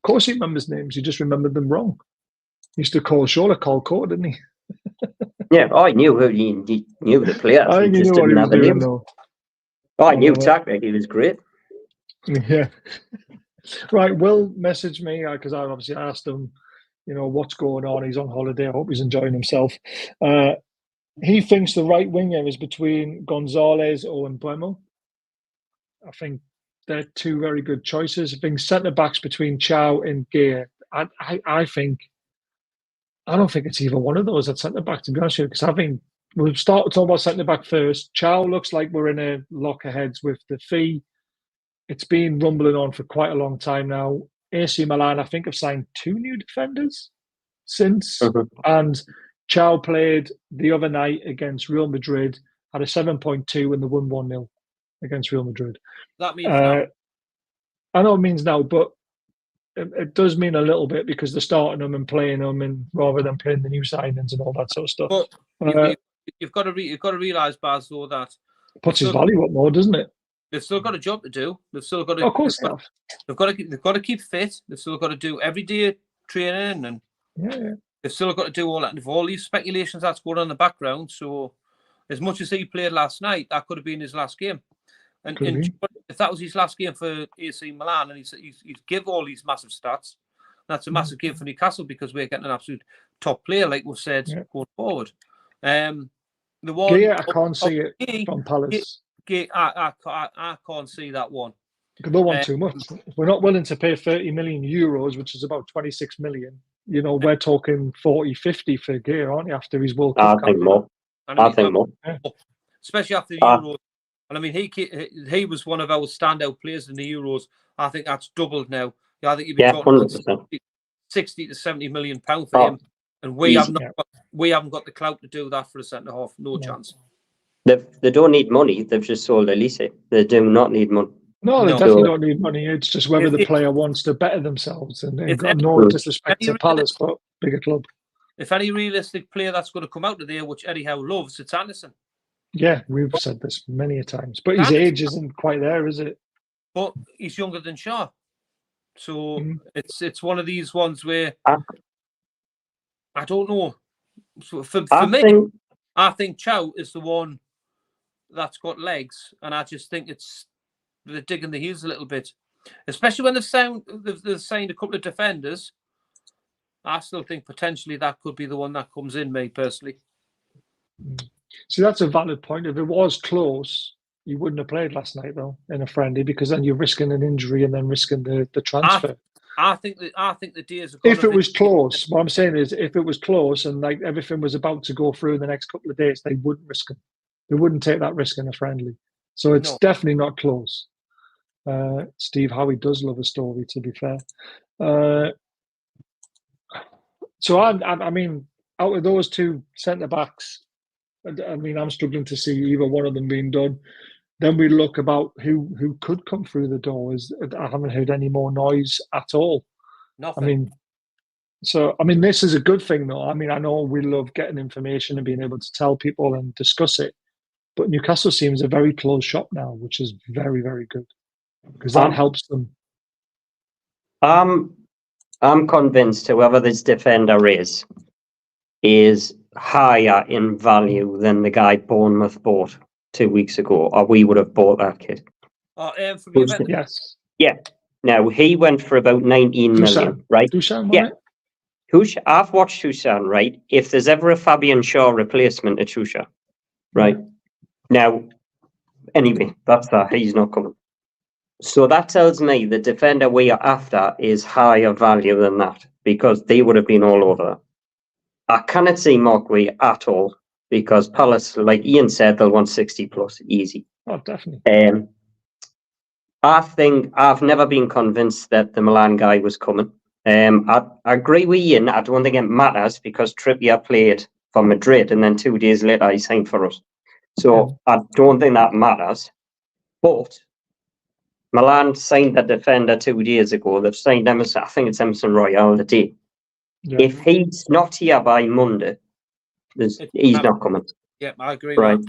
course, he remembers names. He just remembered them wrong. He used to call Shola Cole Court, didn't he? Yeah, I knew who he knew the players. I think he just didn't have the names. I knew exactly. He was great. Yeah. Right. Will messaged me because I obviously asked him, what's going on. He's on holiday. I hope he's enjoying himself. He thinks the right winger is between Gonzalez or Mbeumo. I think they're 2 very good choices. I think centre backs between Chow and Gear. I don't think it's either one of those at centre back, to be honest with you, because I think we'll start talking about centre back first. Chow looks like we're in a lockerheads with the fee. It's been rumbling on for quite a long time now. AC Milan, I think, have signed 2 new defenders since. And Chow played the other night against Real Madrid, had a 7.2 and they won 1-0 against Real Madrid. That means now. I know it means now, but it does mean a little bit because they're starting them and playing them, and rather than playing the new signings and all that sort of stuff. But you've got to realise, Baz, though, that puts his value up more, doesn't it? They've still got a job to do. They've still got to. Of course, they've got to keep fit. They've still got to do everyday training, and they've still got to do all that. And if all these speculations that's going on in the background, so as much as he played last night, that could have been his last game. And if that was his last game for AC Milan, and he's give all these massive stats, that's a massive game for Newcastle because we're getting an absolute top player, like we've said, going forward. The one Gear, I can't see it Gear, from Palace. I can't see that one. They'll want too much. If we're not willing to pay 30 million euros, which is about 26 million, we're talking 40, 50 for Gear, aren't you, after his World Cup? I think more. I think more. Especially after the Euros. And I mean, he was one of our standout players in the Euros. I think that's doubled now. I think you'd be talking about 60 to 70 million pounds for him. And we haven't got the clout to do that for a centre half. No chance. They don't need money. They've just sold Elise. They do not need money. No, they definitely don't need money. It's just whether the player wants to better themselves. And got no disrespect to Palace, but bigger club. If any realistic player that's going to come out of there, which Eddie Howe loves, it's Anderson. Yeah, we've said this many a times. But his age isn't quite there, is it? But he's younger than Shaw. So it's one of these ones where I don't know. So for me, I think Chow is the one that's got legs, and I just think they're digging the heels a little bit, especially when they've signed a couple of defenders. I still think potentially that could be the one that comes in, me personally. See, that's a valid point. If it was close, you wouldn't have played last night, though, in a friendly, because then you're risking an injury and then risking the transfer. I think the days are if it was close, what I'm saying is, if it was close and like everything was about to go through in the next couple of days, they wouldn't risk it. They wouldn't take that risk in a friendly. So it's definitely not close. Steve Howie does love a story, to be fair. So I mean, out of those two centre backs, I mean, I'm struggling to see either one of them being done. Then we look about who could come through the door. I haven't heard any more noise at all. Nothing. I mean, this is a good thing, though. I mean, I know we love getting information and being able to tell people and discuss it, but Newcastle seems a very closed shop now, which is very, very good, because that helps them. I'm convinced whoever this defender is higher in value than the guy Bournemouth bought 2 weeks ago, or we would have bought that kid. Yes. Yeah. Now, he went for about 19 million, right? I've watched Toussaint, right? If there's ever a Fabian Shaw replacement at Toussaint, right? Now, anyway, that's that. He's not coming. So that tells me the defender we are after is higher value than that, because they would have been all over that. I cannot see Markway at all, because Palace, like Ian said, they'll want 60 plus, easy. Oh, definitely. I think I've never been convinced that the Milan guy was coming. I agree with Ian. I don't think it matters, because Trippier played for Madrid and then 2 days later he signed for us. So I don't think that matters. But Milan signed the defender 2 days ago. They've signed Emerson, I think it's Emerson Royale today. Yeah. If he's not here by Monday, he's not coming. Yeah, I agree. Right.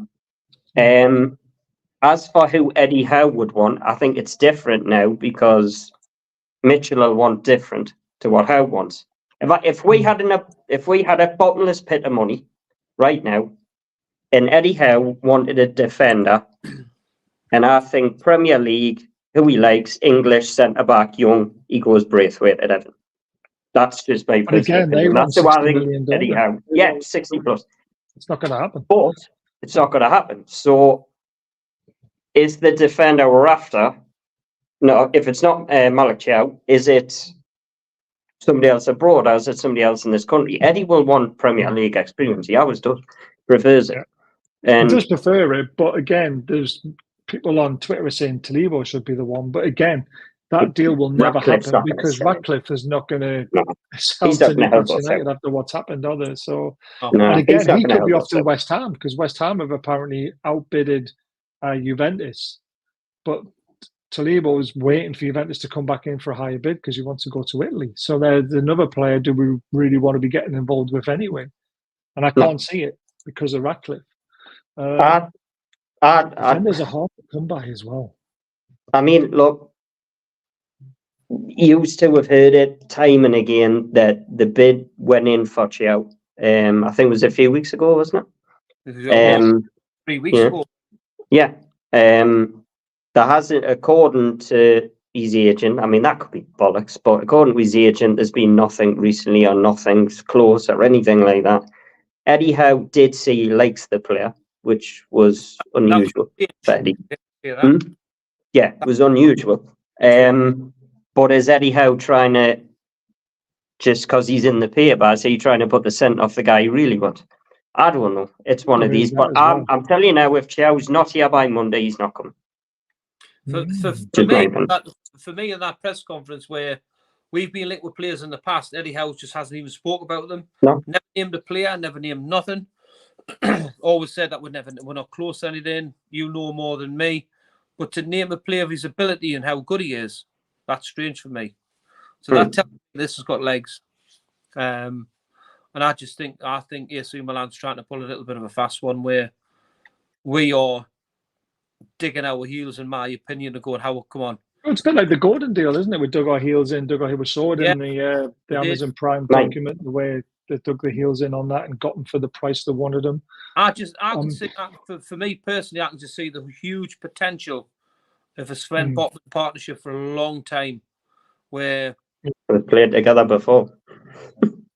As for who Eddie Howe would want, I think it's different now, because Mitchell will want different to what Howe wants. If we had a bottomless pit of money right now, and Eddie Howe wanted a defender, and I think Premier League, who he likes, English centre back, young, he goes Braithwaite at Everton. That's just my personal opinion. That's who I think Eddie Howe. Yeah, 60 plus. It's not going to happen. But it's not going to happen. So is the defender we're after? No, if it's not Malik Thiaw, is it somebody else abroad, or is it somebody else in this country? Eddie will want Premier League experience. He always does. Prefers it. He does prefer it, but again, there's people on Twitter are saying Talibo should be the one. But again, that deal will never happen, because Ratcliffe is not going to sell to Newcastle United after what's happened, are there? So, and again, he could be off to West Ham, because West Ham have apparently outbidded Juventus. But Talibo is waiting for Juventus to come back in for a higher bid, because he wants to go to Italy. So there's another player do we really want to be getting involved with anyway? And I can't see it because of Ratcliffe. Defenders are hard to come by as well. I mean, look, used to have heard it time and again that the bid went in for Thiaw. I think it was a few weeks ago, wasn't it? 3 weeks ago. Yeah. There hasn't, according to his agent, I mean, that could be bollocks, but according to his agent, there's been nothing recently, or nothing's close or anything like that. Eddie Howe did say he likes the player. which was unusual for Eddie. Yeah, Yeah, it was unusual. But is Eddie Howe trying to, just because he's in the paper, is he trying to put the scent off the guy he really wants? I don't know. It's one of these. But I'm telling you now, if Thiaw's not here by Monday, he's not coming. For me, in that press conference where we've been linked with players in the past, Eddie Howe just hasn't even spoke about them. No. Never named a player, never named nothing. Always said that we're not close to anything. You know more than me. But to name a player of his ability and how good he is, that's strange for me. So that tells me this has got legs. And I think AC Milan's trying to pull a little bit of a fast one where we are digging our heels, in my opinion, and going, "How come on?" Well, it's a bit like the Gordon deal, isn't it? We dug our heels in, we saw it in the Amazon Prime document, the way they dug their heels in on that and got them for the price they wanted them. I can see, for me personally, I can just see the huge potential of a Sven Botman partnership for a long time, where we've played together before.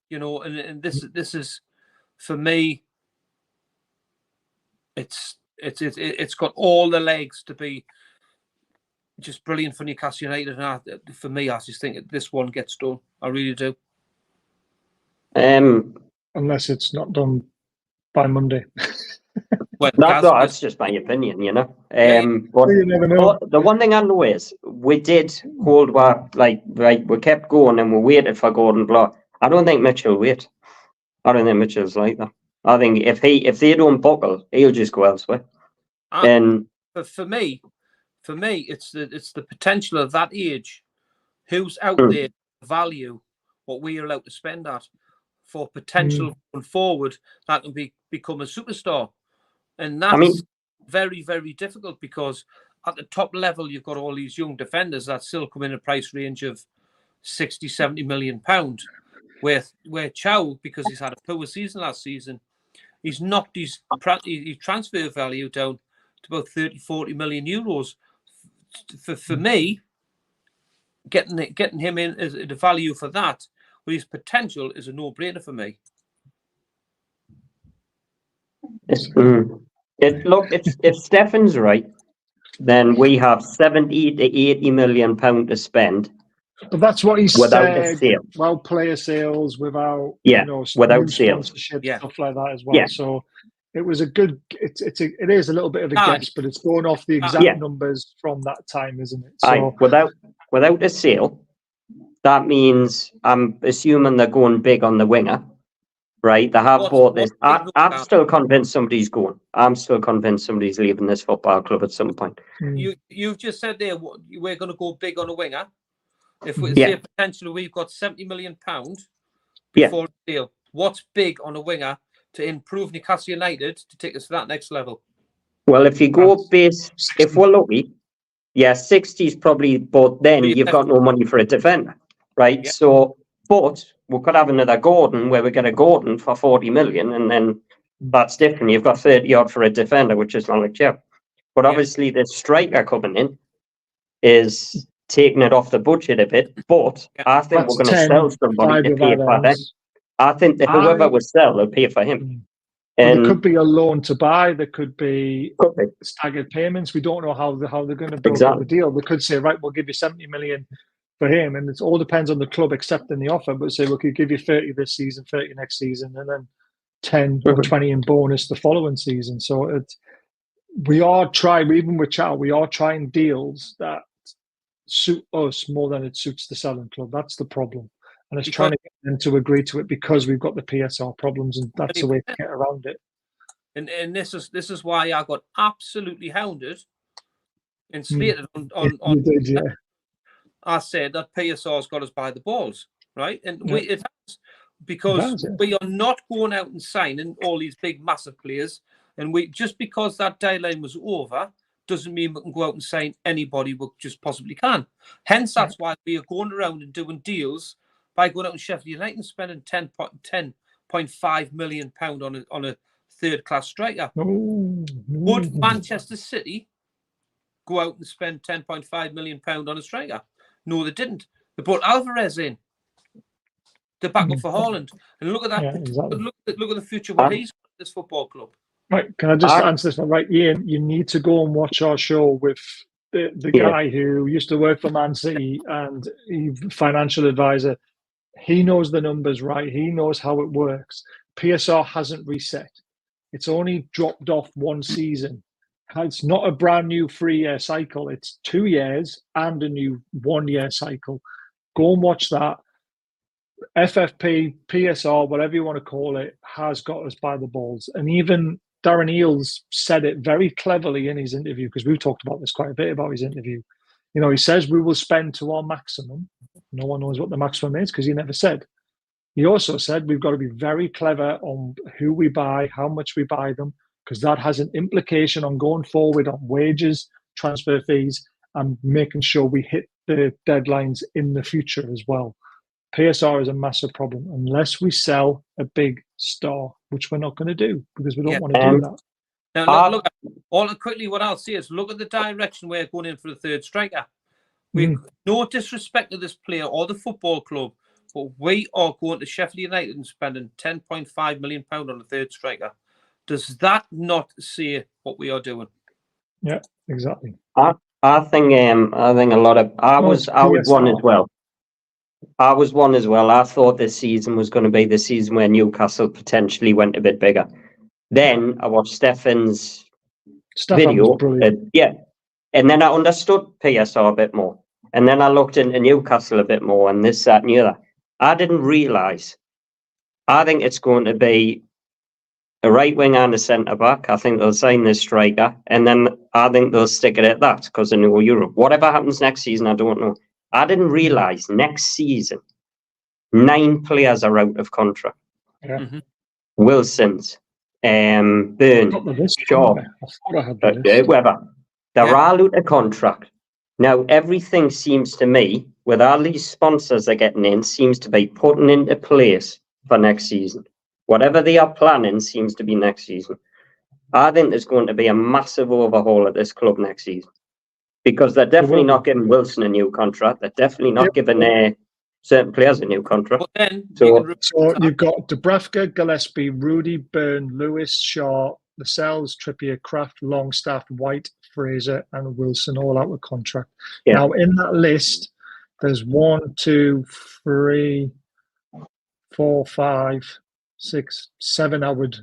You know, and this is for me. It's got all the legs to be just brilliant for Newcastle United, and for me, I just think this one gets done. I really do. Unless it's not done by Monday. Well, that's just my opinion, you know. But you never know. The one thing I know is we did hold we kept going and we waited for Gordon Blah. I don't think Mitchell will wait. I don't think Mitchell's like that. I think if they don't buckle, he'll just go elsewhere. But for me, it's the potential of that age. Who's out there to value what we are allowed to spend at for potential going forward that can become a superstar, and that's very, very difficult because at the top level you've got all these young defenders that still come in a price range of 60-70 million £. Where Thiaw, because he's had a poor season last season, he's knocked his transfer value down to about 30-40 million euros. For me, getting him in as the value for that with his potential is a no-brainer for me. If Stefan's right, then we have 70 to 80 million £, to spend. But that's what he said. Sale. Well, player sales without without sales, sponsorship, stuff like that as well. Yeah. So it was a good. It is a little bit of a guess, but it's going off the exact numbers from that time, isn't it? So without a sale, that means I'm assuming they're going big on the winger, right? They have bought this. I'm still convinced somebody's going. I'm still convinced somebody's leaving this football club at some point. You've just said there we're going to go big on a winger. If we say potentially we've got £70 million before a deal, what's big on a winger to improve Newcastle United to take us to that next level? Well, if you go base, if we're lucky, 60 is probably, but then you've got no money for a defender, right? Yeah. So, but we could have another Gordon where we get a Gordon for 40 million, and then that's different. You've got 30 odd for a defender, which is not like Thiaw. But obviously, the striker coming in is taking it off the budget a bit, but I think we're going to sell somebody to pay for them. I think that whoever will sell will pay for him. And there could be a loan to buy. There could be staggered payments. We don't know how they're going to build the deal. They could say, right, we'll give you 70 million for him, and it all depends on the club accepting the offer. But say we could give you 30 this season, 30 next season, and then 10 or 20 in bonus the following season. So we are trying, even with Thiaw, we are trying deals that suit us more than it suits the selling club. That's the problem, and it's trying to get them to agree to it because we've got the PSR problems, and that's the way to get around it. And this is why I got absolutely hounded and slated on. You did, yeah. I said that PSR's got us by the balls, right? And it has, because we are not going out and signing all these big, massive players, and we just because that deadline was over doesn't mean we can go out and sign anybody we just possibly can. Hence, that's why we are going around and doing deals by going out in Sheffield United and spending £10.5 million on a third-class striker. Would Manchester City go out and spend £10.5 million on a striker? No, they didn't. They brought Alvarez in to back up for Haaland. And look at that. Look at the future what he's got at this football club. Right, can I just answer this one? Right, Ian, you need to go and watch our show with the guy who used to work for Man City and financial advisor. He knows the numbers, right? He knows how it works. PSR hasn't reset. It's only dropped off one season. It's not a brand new 3-year cycle. It's 2 years and a new 1-year cycle. Go and watch that. FFP, PSR, whatever you want to call it, has got us by the balls. And even Darren Eales said it very cleverly in his interview, because we've talked about this quite a bit about his interview. You know, he says we will spend to our maximum. No one knows what the maximum is because he never said. He also said we've got to be very clever on who we buy, how much we buy them, because that has an implication on going forward on wages, transfer fees, and making sure we hit the deadlines in the future as well. PSR is a massive problem unless we sell a big star, which we're not going to do because we don't want to do that. Now, look all quickly. What I'll say is, look at the direction we're going in for the third striker. We've no disrespect to this player or the football club, but we are going to Sheffield United and spending £10.5 million on a third striker. Does that not say what we are doing? Yeah, exactly. I think a lot of I was one as well. I was one as well. I thought this season was going to be the season where Newcastle potentially went a bit bigger. Then I watched Stefan's video. And then I understood PSR a bit more. And then I looked into Newcastle a bit more and this, that, and the other. I didn't realise. I think it's going to be a right wing and a centre back. I think they'll sign this striker. And then I think they'll stick it at that because they know Europe. Whatever happens next season, I don't know. I didn't realise next season 9 players are out of contract. Yeah. Wilson's, Burn, Shaw, Weber. They're all out of contract. Now, everything seems to me, with all these sponsors they're getting in, seems to be putting into place for next season. Whatever they are planning seems to be next season. I think there's going to be a massive overhaul at this club next season. Because they're definitely not giving Wilson a new contract. They're definitely not giving certain players a new contract. But then so you've got Dubravka, Gillespie, Rudy, Byrne, Lewis, Shaw, Lascelles, Trippier, Kraft, Longstaff, White, Fraser, and Wilson all out of contract. Yeah. Now, in that list, there's 1, 2, 3, 4, 5, 6, 7. I would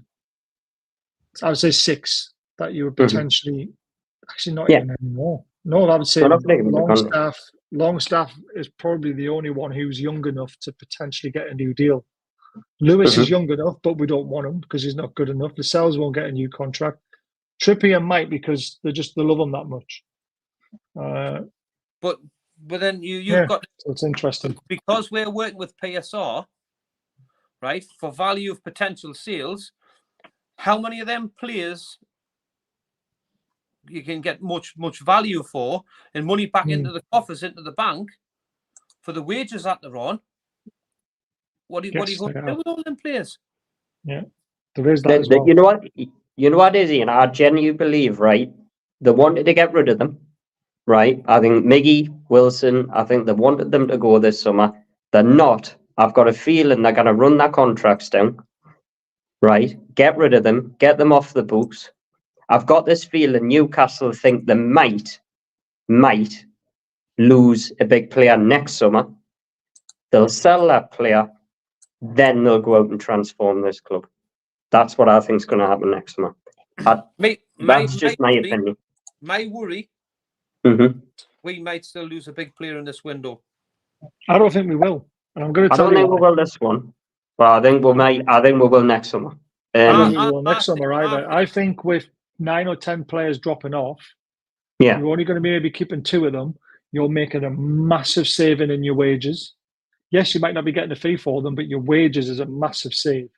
say 6 that you would potentially actually not even anymore. No, I would say Longstaff is probably the only one who's young enough to potentially get a new deal. Lewis is young enough, but we don't want him because he's not good enough. Lascelles won't get a new contract. Trippier might because they love him that much. But then you've got. So it's interesting because we're working with PSR, right? For value of potential sales, how many of them players you can get much value for and money back into the coffers, into the bank for the wages that they're on? What are you going to do with all them players? Yeah, there is that as well. You know what is, Ian? I genuinely believe, right? They wanted to get rid of them, right? I think Miggy, Wilson, I think they wanted them to go this summer. They're not. I've got a feeling they're going to run their contracts down, right? Get rid of them, get them off the books. I've got this feeling Newcastle think they might lose a big player next summer. They'll sell that player, then they'll go out and transform this club. That's what I think is going to happen next summer. That's just my opinion. My worry, we might still lose a big player in this window. I don't think we will. And I'm going to tell you. I don't think we will this one, but I think we will next summer. I don't think we will next summer either. I think with 9 or 10 players dropping off, you're only going to be maybe keeping 2 of them. You're making a massive saving in your wages. Yes, you might not be getting a fee for them, but your wages is a massive save.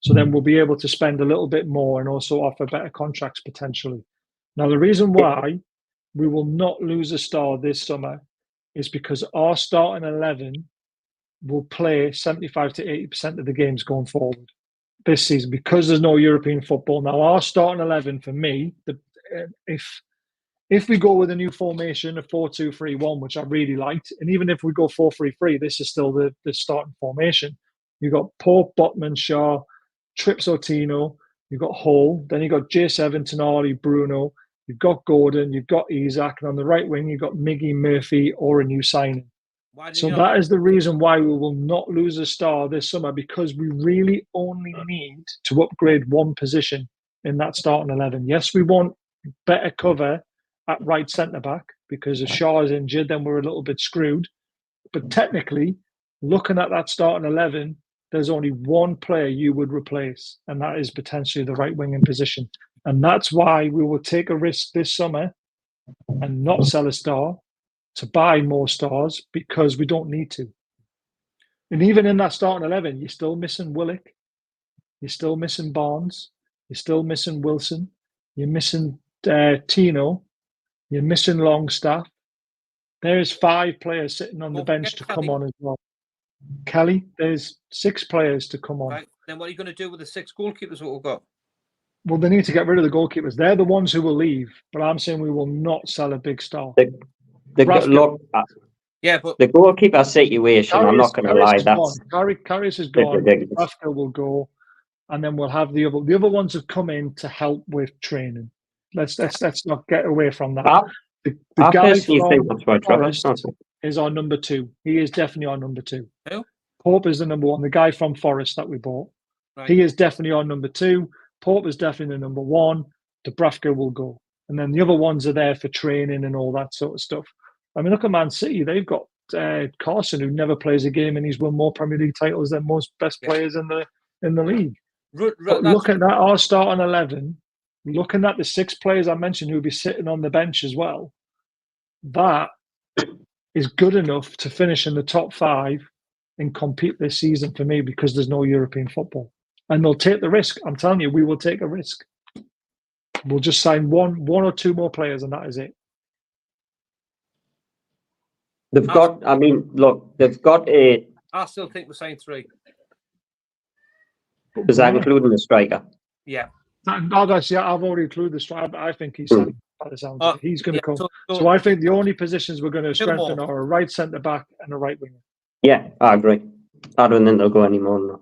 So then we'll be able to spend a little bit more and also offer better contracts potentially. Now, the reason why we will not lose a star this summer is because our starting 11 will play 75 to 80% of the games going forward this season because there's no European football. Now, our starting 11 for me, if we go with a new formation of 4-2-3-1, which I really liked, and even if we go 4-3-3, this is still the starting formation. You've got Pope, Botman, Shaw, Trips Otino, you've got Hall, then you've got J7, Tonali, Bruno, you've got Gordon, you've got Isak, and on the right wing, you've got Miggy, Murphy, or a new signing. So that is the reason why we will not lose a star this summer, because we really only need to upgrade one position in that starting 11. Yes, we want better cover at right centre-back, because if Shaw is injured, then we're a little bit screwed. But technically, looking at that starting 11, there's only one player you would replace, and that is potentially the right wing in position. And that's why we will take a risk this summer and not sell a star to buy more stars, because we don't need to. And even in that starting 11, you're still missing Willock, you're still missing Barnes, you're still missing Wilson, you're missing Tino, you're missing Longstaff. There's 5 players sitting on the bench to come on as well. Kelly, there's 6 players to come on. Right. Then what are you going to do with the 6 goalkeepers that we've got? Well, they need to get rid of the goalkeepers. They're the ones who will leave, but I'm saying we will not sell a big star. Yeah, but the goalkeeper situation, I'm not going to lie, that's Karius is gone. Rafka will go, and then we'll have the other ones have come in to help with training. Let's not get away from that. The guy from Forest is our number 2. He is definitely our number 2. Who? Pope is the number 1. The guy from Forest that we bought. Right. He is definitely our number 2. Pope is definitely the number 1. Dubravka will go. And then the other ones are there for training and all that sort of stuff. I mean, look at Man City. They've got Carson, who never plays a game, and he's won more Premier League titles than most best players in the league. But look at that, our starting 11. Looking at the 6 players I mentioned who will be sitting on the bench as well, that is good enough to finish in the top 5 and compete this season for me, because there's no European football. And they'll take the risk. I'm telling you, we will take a risk. We'll just sign one or 2 more players, and that is it. They've got a... I still think we're saying 3. Is that including the striker? Yeah. I've already included the striker. I think he's by the sound of it. He's going to come. So I think the only positions we're going to strengthen are a right centre-back and a right winger. Yeah, I agree. I don't think they'll go any more than that.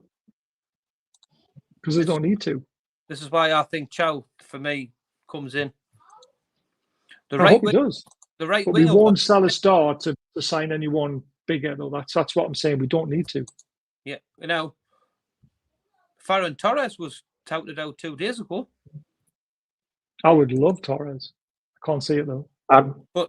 Because they don't need to. This is why I think Chow, for me, comes in. I hope he does. The right but winger. We won't sell a star to sign anyone bigger, though. That's what I'm saying. We don't need to. Yeah, Ferran Torres was touted out 2 days ago. I would love Torres. I can't see it though. I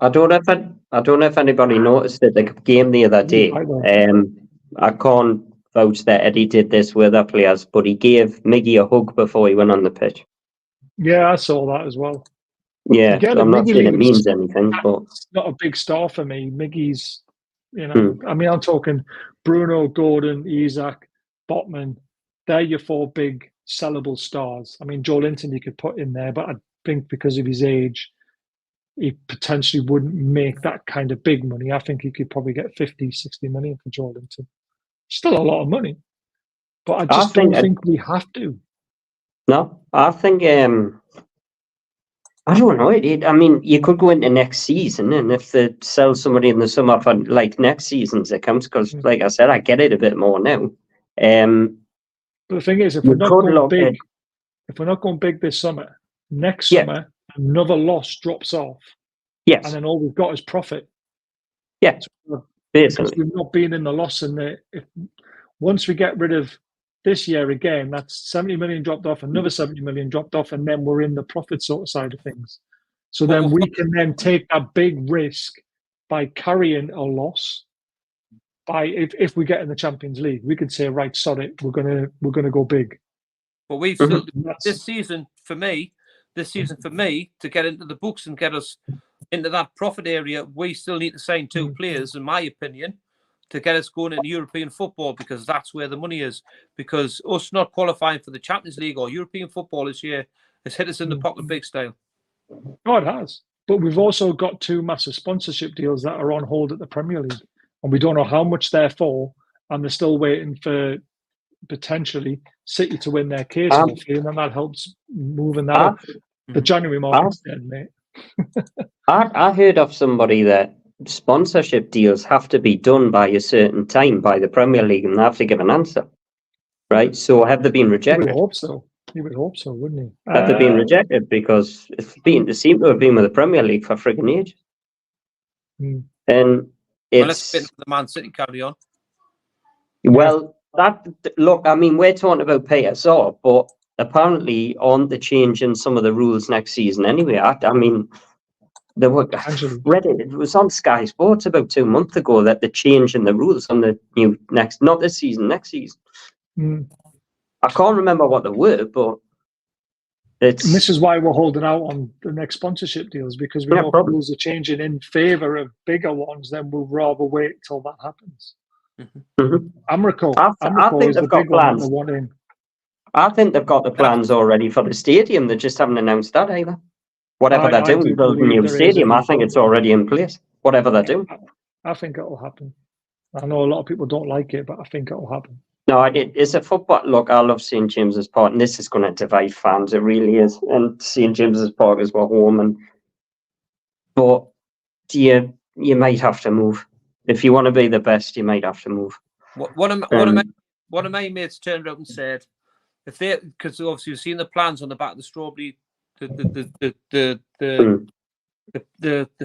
don't know if anybody noticed it. The game the other day. I can't vouch that Eddie did this with other players, but he gave Miggy a hug before he went on the pitch. Yeah, I saw that as well. Yeah, so I'm not saying it means anything, but it's not a big star for me. Miggy's, I mean, I'm talking Bruno, Gordon, Isak, Botman. They're your 4 big sellable stars. I mean, Joe Linton you could put in there, but I think because of his age, he potentially wouldn't make that kind of big money. I think he could probably get 50, 60 million for Joe Linton. Still a lot of money, but I just don't think we have to. No, I think... I don't know. I mean, you could go into next season, and if they sell somebody in the summer for next season's accounts, because like I said, I get it a bit more now. But the thing is, if we're not going big this summer, next summer another loss drops off. Yes, and then all we've got is profit. Yeah, so because we've not been in the loss, and once we get rid of this year again, that's 70 million dropped off, another 70 million dropped off, and then we're in the profit sort of side of things. So then we can then take a big risk by carrying a loss. If we get in the Champions League, we can say, right, sod it, we're gonna go big. But we've still, this season for me, to get into the books and get us into that profit area, we still need to sign 2 players, in my opinion, to get us going into European football, because that's where the money is. Because us not qualifying for the Champions League or European football this year has hit us in the pocket big style. Oh, it has. But we've also got 2 massive sponsorship deals that are on hold at the Premier League, and we don't know how much they're for, and they're still waiting for potentially City to win their case, and that helps moving that up. The January market's dead, mate. I heard of somebody that sponsorship deals have to be done by a certain time by the Premier League, and they have to give an answer. Right? So have they been rejected? I hope so. You would hope so, wouldn't you? That they've been rejected because they seem to have been with the Premier League for friggin' ages. Hmm. And Well, let's it's fit the Man City carry on. well, look. I mean, we're talking about PSR, but apparently on the change in some of the rules next season. Anyway, I mean, they were Potentially. read it. It was on Sky Sports about 2 months ago that they're changing the rules on the new not this season, next season. Hmm. I can't remember what they were, but And this it's is why we're holding out on the next sponsorship deals, because we Yeah, know probably. rules are changing in favour of bigger ones. Then we'll rather wait till that happens. Mhm. Amrico I think is the they've got big one that plans. they want in. I think they've got the plans already for the stadium. They just haven't announced that either. Whatever they're I do doing, building a believe new there is stadium, a I think it's already in place. Whatever they're doing. I think it'll happen. I know a lot of people don't like it, but I think it'll happen. No, it's a football. Look, I love St James's Park, and this is going to divide fans. It really is. And St James's Park is our home, but you might have to move if you want to be the best. You might have to move. One of my mates turned up and said, if they, because obviously you've seen the plans on the back of the strawberry, the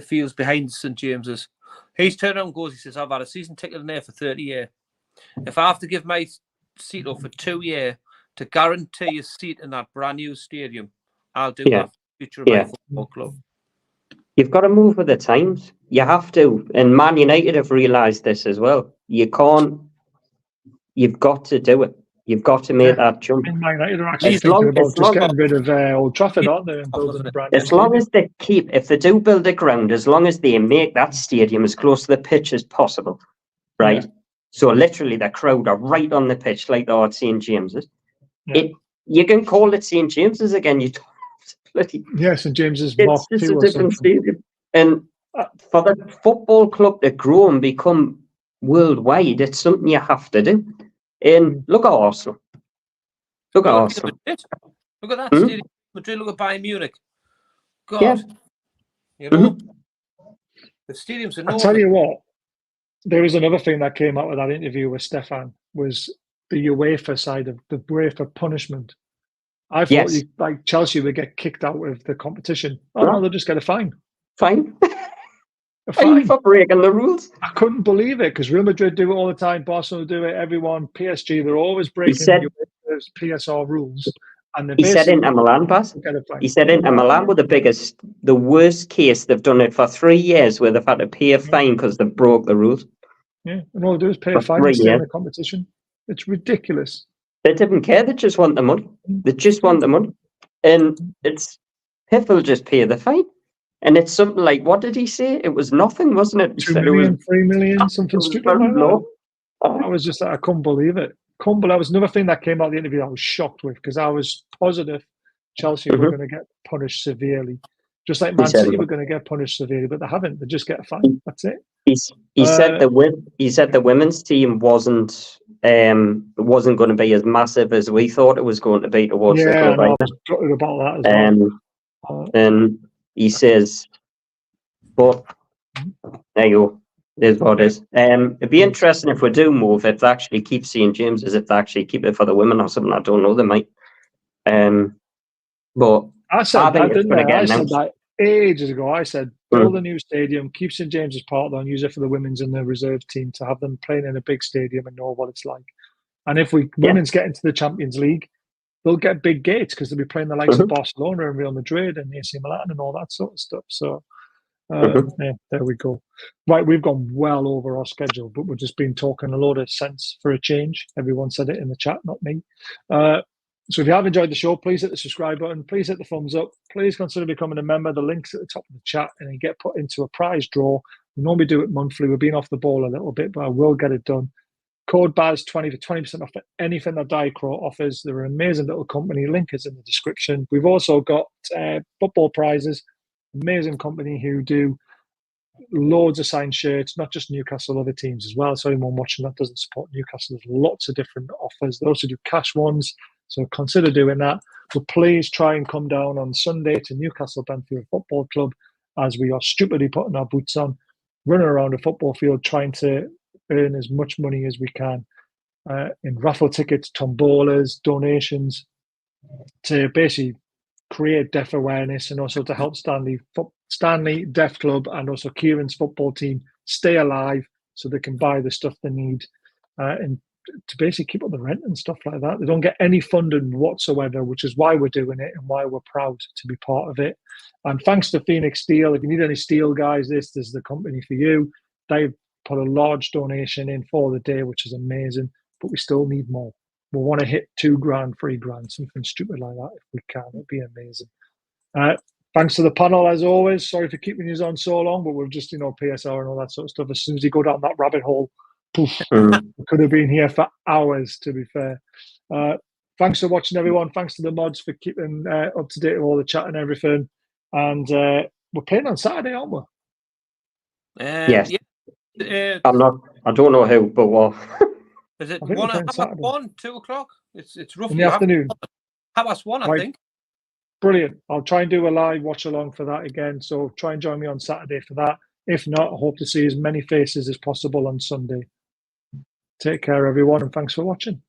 fields behind St James's. He's turned around and goes, he says, I've had a season ticket in there for 30 years. If I have to give my seat up for 2 years to guarantee a seat in that brand new stadium, I'll do that for the future of my football club. You've got to move with the times. You have to. And Man United have realised this as well. You can't. You've got to do it. You've got to make that jump. Man United are actually thinking about just getting rid of Old Trafford, aren't they? And building a brand new As long stadium. as they keep, if they do build a ground, as long as they make that stadium as close to the pitch as possible, right? Yeah. So literally the crowd are right on the pitch like they are at St James's. Yeah. You can call it St James's again. You don't have to bloody. Yes, and James's It's Mark just II a or different something. stadium. And for the football club to grow and become worldwide, it's something you have to do. And look at Arsenal. Look at Arsenal. Look at that stadium. Madrid, look at Bayern Munich. God. Yeah. You know? The stadium's I enormous. tell you what, there was another thing that came out of that interview with Stefan, was the UEFA side of the UEFA punishment. I thought like Chelsea would get kicked out of the competition. Oh no, they'll just get a fine. Fine. A fine for breaking the rules. I couldn't believe it, because Real Madrid do it all the time, Barcelona do it, everyone, PSG, they're always breaking UEFA's PSR rules. And he said Inter Milan, Bas. He said Inter Milan were the worst case. They've done it for 3 years where they've had to pay a fine because they broke the rules. Yeah, and all they do is pay a fine and stay in the competition. It's ridiculous. They didn't care. They just want the money. They just want the money. And it's people just pay the fine. And it's something like, what did he say? It was nothing, wasn't it? 2 million, 3 million, something stupid like that. I was just, I couldn't believe it. That was another thing that came out of the interview I was shocked with, because I was positive Chelsea were going to get punished severely. Just like Man City were going to get punished severely, but they haven't. They just get a fine. That's it. He said the women's team wasn't going to be as massive as we thought it was going to be towards the club. I was talking about that as well. And he says, but there you go. It is what it is. It'd be interesting if we do move, if they actually keep St James's, if they actually keep it for the women or something. I don't know, they might. But I said that ages ago. I said, build a new stadium, keep St James's Park there, and use it for the women's and the reserve team to have them playing in a big stadium and know what it's like. And if women's get into the Champions League, they'll get big gates because they'll be playing the likes of Barcelona and Real Madrid and AC Milan and all that sort of stuff. So, yeah, there we go. Right, we've gone well over our schedule, but we've just been talking a lot of sense for a change. Everyone said it in the chat, not me. So if you have enjoyed the show, please hit the subscribe button. Please hit the thumbs up. Please consider becoming a member. The link's at the top of the chat, and you get put into a prize draw. We normally do it monthly. We've been off the ball a little bit, but I will get it done. Code BAZ20 for 20% off anything that Diacro offers. They're an amazing little company. Link is in the description. We've also got football prizes. Amazing company who do loads of signed shirts, not just Newcastle, other teams as well. So anyone watching that doesn't support Newcastle, there's lots of different offers. They also do cash ones, so consider doing that. But please try and come down on Sunday to Newcastle Benfield Football Club, as we are stupidly putting our boots on, running around a football field trying to earn as much money as we can in raffle tickets, tombolas, donations. to basically create deaf awareness and also to help Stanley Deaf Club and also Kieran's football team stay alive so they can buy the stuff they need and to basically keep up the rent and stuff like that. They don't get any funding whatsoever, which is why we're doing it and why we're proud to be part of it. And thanks to Phoenix Steel, if you need any steel, guys, this is the company for you. They've put a large donation in for the day, which is amazing, but we still need more. We want to hit $2,000, $3,000, something stupid like that if we can. It'd be amazing. Thanks to the panel as always. Sorry for keeping you on so long, but we've just, PSR and all that sort of stuff. As soon as you go down that rabbit hole, poof, we could have been here for hours, to be fair. Thanks for watching, everyone. Thanks to the mods for keeping up to date with all the chat and everything. And we're playing on Saturday, aren't we? Yes. Yeah. I don't know who, but what? Is it 2 o'clock? It's roughly in the afternoon. 1:30, I think. Brilliant. I'll try and do a live watch along for that again. So try and join me on Saturday for that. If not, I hope to see as many faces as possible on Sunday. Take care, everyone, and thanks for watching.